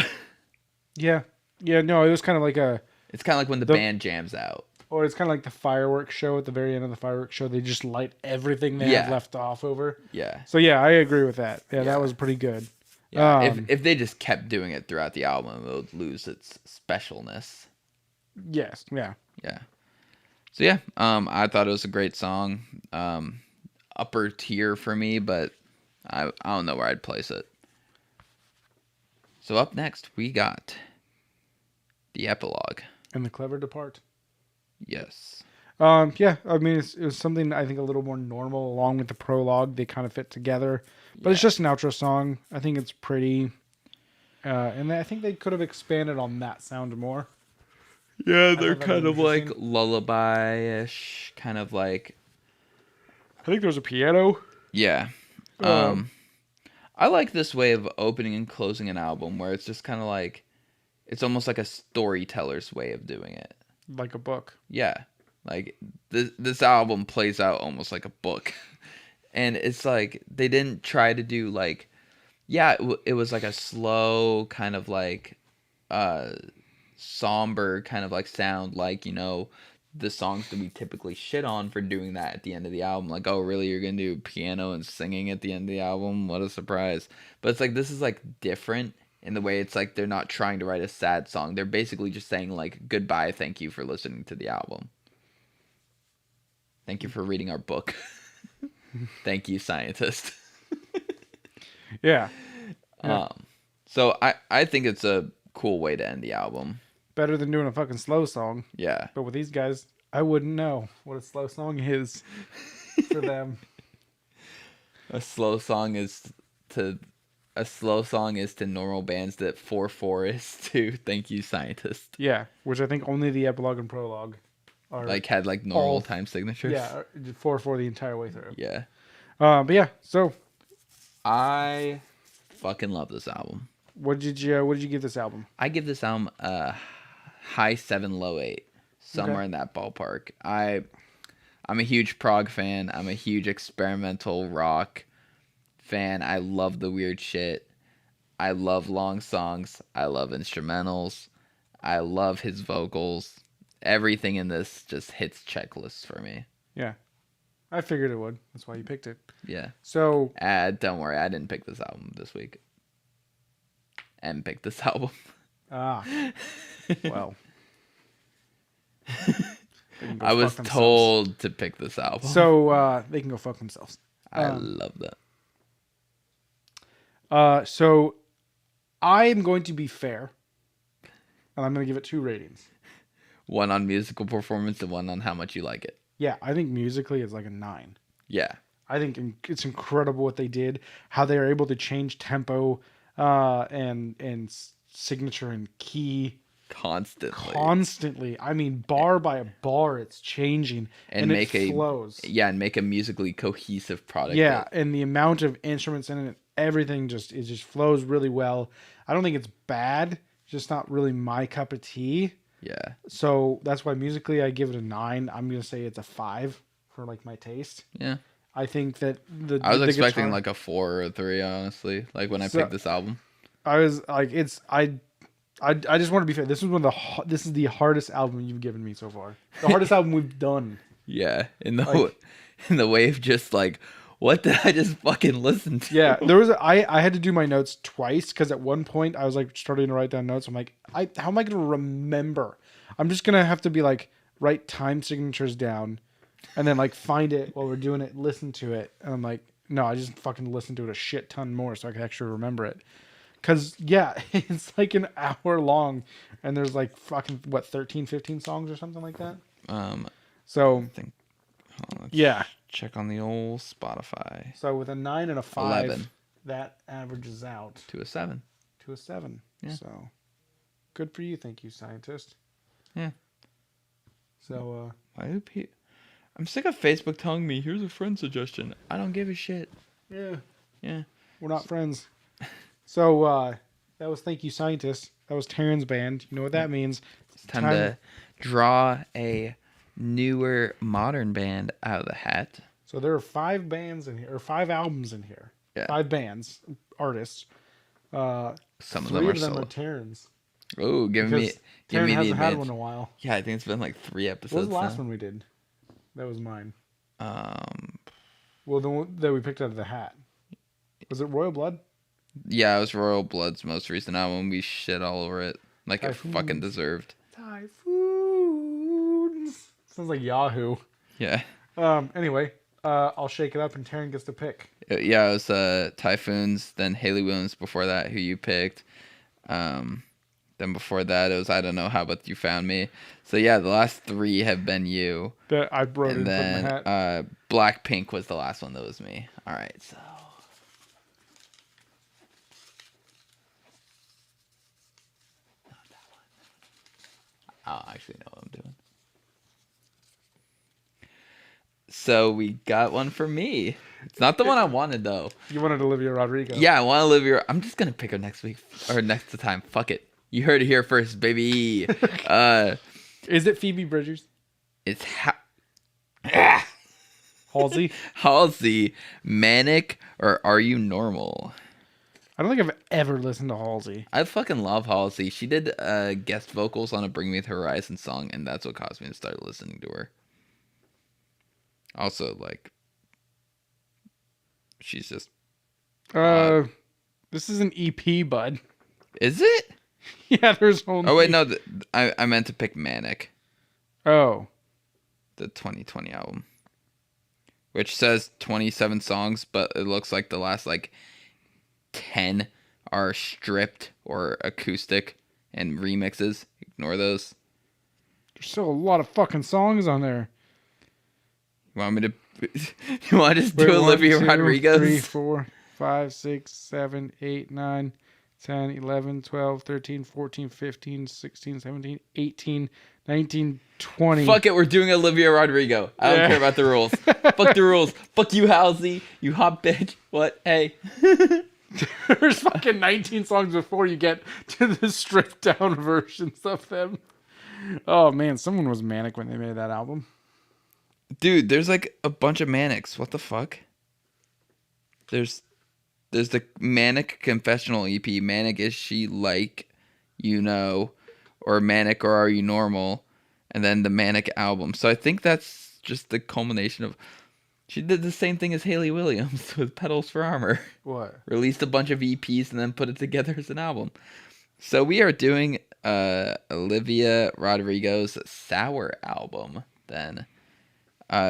Yeah. Yeah, no, it was kind of like it's kind of like when the band jams out. Or it's kind of like the fireworks show at the very end of the fireworks show. They just light everything they have left off over. Yeah. So yeah, I agree with that. Yeah, that was pretty good. Yeah. If they just kept doing it throughout the album, it would lose its specialness. Yes. Yeah. Yeah. So yeah, I thought it was a great song. Upper tier for me, but I don't know where I'd place it. So up next, we got the epilogue. And the clever depart. Yes. Yeah, I mean, it was something I think a little more normal along with the prologue. They kind of fit together. But it's just an outro song. I think it's pretty. And I think they could have expanded on that sound more. Yeah, they're kind of like lullaby-ish, kind of like... I think there's a piano. Yeah. I like this way of opening and closing an album where it's just kind of like... It's almost like a storyteller's way of doing it. Like a book. Yeah. Like, this album plays out almost like a book. And it's like, they didn't try to do like... Yeah, it was like a slow kind of like... somber kind of like sound, like, you know, the songs that we typically shit on for doing that at the end of the album. Like, oh, really? You're going to do piano and singing at the end of the album? What a surprise. But it's like, this is like different in the way it's like they're not trying to write a sad song. They're basically just saying like, goodbye, thank you for listening to the album. Thank you for reading our book. Thank you, scientist. Yeah. So I think it's a cool way to end the album. Better than doing a fucking slow song. Yeah. But with these guys, I wouldn't know what a slow song is for them. A slow song is to normal bands that 4/4 is to Thank You, Scientist. Yeah, which I think only the epilogue and prologue are like had like normal time signatures. Yeah, 4/4 the entire way through. Yeah. But yeah, so I fucking love this album. What did you give this album? I give this album a high 7, low 8, somewhere in that ballpark. I'm a huge prog fan. I'm a huge experimental rock fan. I love the weird shit. I love long songs. I love instrumentals. I love his vocals. Everything in this just hits checklists for me. Yeah. I figured it would. That's why you picked it. Yeah. So... don't worry. I didn't pick this album this week. And picked this album. Ah. Well. I was told to pick this album. So they can go fuck themselves. I love that. So I am going to be fair. And I'm going to give it 2 ratings. One on musical performance and one on how much you like it. Yeah, I think musically it's like a 9. Yeah. I think it's incredible what they did. How they were able to change tempo and signature and key constantly. I mean, bar by bar, it's changing and it flows. Yeah, and make a musically cohesive product. Yeah, and the amount of instruments in it everything just flows really well. I don't think it's bad, just not really my cup of tea. Yeah. So that's why musically I give it a 9. I'm gonna say it's a 5 for like my taste. Yeah. I think that I was expecting guitar, like a 4 or a 3, honestly. Like when I so picked this album. I was like, I just want to be fair. This is this is the hardest album you've given me so far. The hardest album we've done. Yeah, in the wave, just like, what did I just fucking listen to? Yeah, I had to do my notes twice because at one point I was like starting to write down notes. I'm like, how am I gonna remember? I'm just gonna have to be like write time signatures down, and then like find it while we're doing it, listen to it, and I'm like, no, I just fucking listen to it a shit ton more so I can actually remember it. Cause yeah, it's like an hour long, and there's like fucking 13, 15 songs or something like that. So I think, let's yeah, check on the old Spotify. so with a 9 and a 5, 11. that averages out To a 7. to a 7. Yeah. So good for you, thank you, scientist. Yeah. So Why do I'm sick of Facebook telling me, here's a friend suggestion. I don't give a shit. yeah, Yeah. we're not friends. So that was thank you, scientist. That was Taryn's band. You know what that means? It's time to draw a newer modern band out of the hat. So there are 5 bands in here, or 5 albums in here. Yeah. 5 bands, artists. Some of 3 them are of them solo. are Taryn's. Oh, give me Taryn the hasn't had advantage. one in a while. Yeah, I think it's been like 3 episodes. What was the last now. one we did? That was mine. Well, the one that we picked out of the hat. Was it Royal Blood? Yeah, it was Royal Blood's most recent album. We shit all over it like it fucking deserved. Typhoons. Sounds like Yahoo. Yeah. Anyway, I'll shake it up and Taryn gets to pick. Yeah, it was Typhoons, then Haley Williams before that, who you picked. Then before that, it was I Don't Know How But You Found Me. So yeah, the last 3 have been you. That I wrote And in then from the hat. Blackpink was the last one that was me. All right, so. Not that one. I don't actually know what I'm doing. So we got one for me. It's not the one I wanted though. You wanted Olivia Rodrigo. Yeah, I want Olivia. I'm just gonna pick her next week or next time. Fuck it. You heard it here first, baby. Is it Phoebe Bridgers? It's Halsey? Halsey, Manic, or Are You Normal? I don't think I've ever listened to Halsey. I fucking love Halsey. She did guest vocals on a Bring Me the Horizon song, and that's what caused me to start listening to her. Also, like, she's just... This is an EP, bud. Is it? Yeah, there's only... Oh, wait, no. I meant to pick Manic. Oh. The 2020 album. Which says 27 songs, but it looks like the last, 10 are stripped or acoustic and remixes. Ignore those. There's still a lot of fucking songs on there. You want me to... You want to just do Olivia Rodrigo? 3, 4, 5, 6, 7, 8, 9, 10, 11, 12, 13, 14, 15, 16, 17, 18, 19, 20. Fuck it, we're doing Olivia Rodrigo. I don't care about the rules. Fuck the rules. Fuck you, Halsey. You hot bitch. What? Hey. There's fucking 19 songs before you get to the stripped down versions of them. Oh man, someone was manic when they made that album. Dude, there's like a bunch of Manics. What the fuck? There's the Manic Confessional EP. Manic Is She Like You Know, or Manic or Are You Normal, and then the Manic album. So I think that's just the culmination of... She did the same thing as Haley Williams with Petals for Armor. What? Released a bunch of EPs and then put it together as an album. So we are doing Olivia Rodrigo's Sour album then.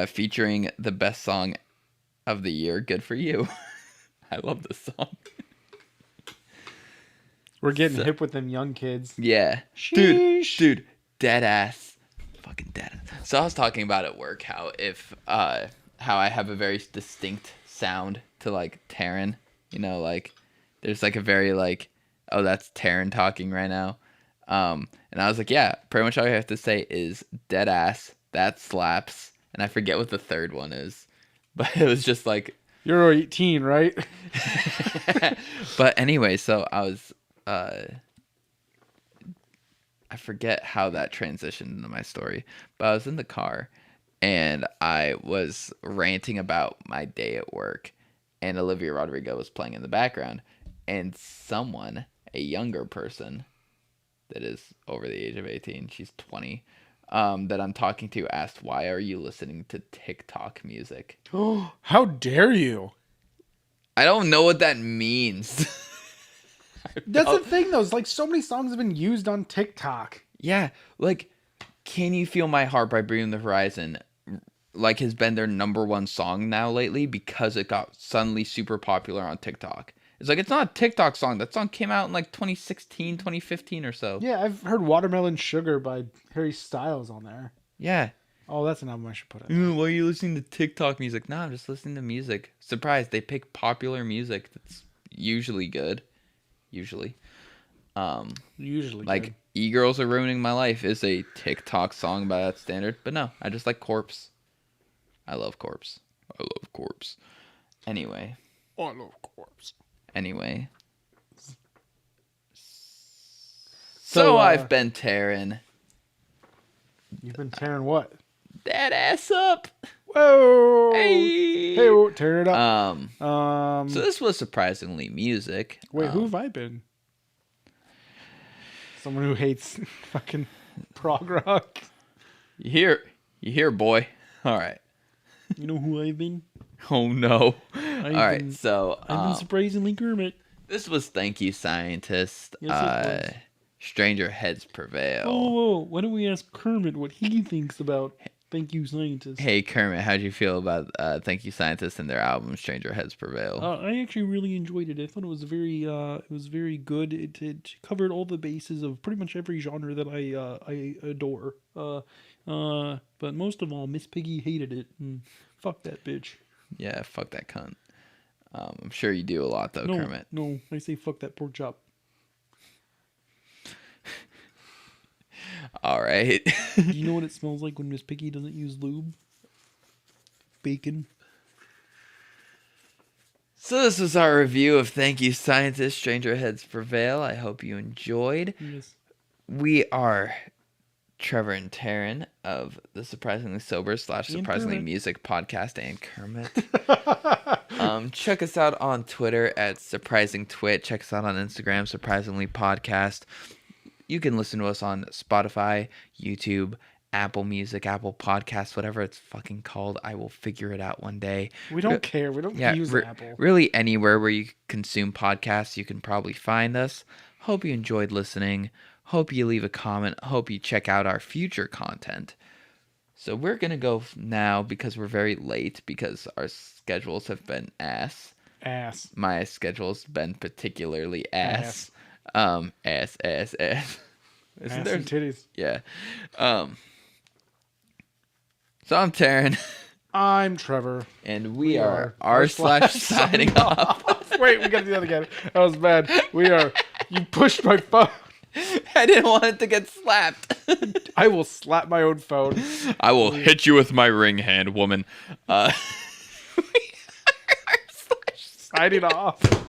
Featuring the best song of the year, Good For You. I love this song. We're getting hip with them young kids. Yeah. Sheesh. Dude, dead ass. Fucking dead ass. So I was talking about at work how I have a very distinct sound to like Taryn. You know, like there's like a very like, oh, that's Taryn talking right now. And I was like, yeah, pretty much all I have to say is dead ass, that slaps. And I forget what the third one is. But it was just like You're 18, right? But anyway, so I was I forget how that transitioned into my story, but I was in the car and I was ranting about my day at work, and Olivia Rodrigo was playing in the background, and someone, a younger person that is over the age of 18, she's 20, that I'm talking to asked, "Why are you listening to TikTok music?" Oh, how dare you? I don't know what that means. That's the thing, though. It's like so many songs have been used on TikTok. Yeah, like, Can You Feel My Heart by Bring the Horizon, like, has been their number one song now lately because it got suddenly super popular on TikTok. It's like, it's not a TikTok song. That song came out in like 2016, 2015 or so. Yeah, I've heard Watermelon Sugar by Harry Styles on there. Yeah. Oh, that's an album I should put in. Why are you listening to TikTok music? No, I'm just listening to music. Surprised, they pick popular music that's usually good. Usually. Usually Like, good. E-Girls Are Ruining My Life is a TikTok song by that standard. But no, I just like Corpse. I love Corpse. I love Corpse. Anyway. Oh, I love Corpse. Anyway. So I've been tearing You've been tearing what? that ass up. Whoa! Hey! Hey, tear it up. So this was surprisingly music. Wait, who have I been? Someone who hates fucking prog rock. You hear, boy. All right. You know who I've been? Oh no. All right. So I've been surprisingly Kermit. this was Thank You Scientist. Yes, it was. Stranger Heads Prevail. Oh, why don't we ask Kermit what he thinks about Thank You Scientist? Hey Kermit, how'd you feel about Thank You Scientist and their album Stranger Heads Prevail? I actually really enjoyed it. I thought it was very good. It covered all the bases of pretty much every genre that I adore. But most of all, Miss Piggy hated it. And fuck that bitch. Yeah, fuck that cunt. I'm sure you do a lot though, Kermit. No, I say fuck that pork chop. All right. Do you know what it smells like when Miss Piggy doesn't use lube? Bacon. So this was our review of Thank You Scientist, Stranger Heads Prevail. I hope you enjoyed. Yes. We are Trevor and Taryn of the Surprisingly Sober / Surprisingly Music podcast and Kermit. Check us out on Twitter at Surprising Twit. Check us out on Instagram, Surprisingly Podcast. You can listen to us on Spotify, YouTube, Apple Music, Apple Podcasts, whatever it's fucking called. I will figure it out one day. We don't care. We don't use Apple. Really, anywhere where you consume podcasts, you can probably find us. Hope you enjoyed listening. Hope you leave a comment. Hope you check out our future content. So we're going to go now because we're very late because our schedules have been ass. My schedule's been particularly ass. Ass. Isn't ass there? And titties. Yeah. So I'm Taryn. I'm Trevor. And we are r/signing off. Wait, we gotta do that again. That was bad. You pushed my phone. I didn't want it to get slapped. I will slap my own phone. I will hit you with my ring hand, woman. Signing off.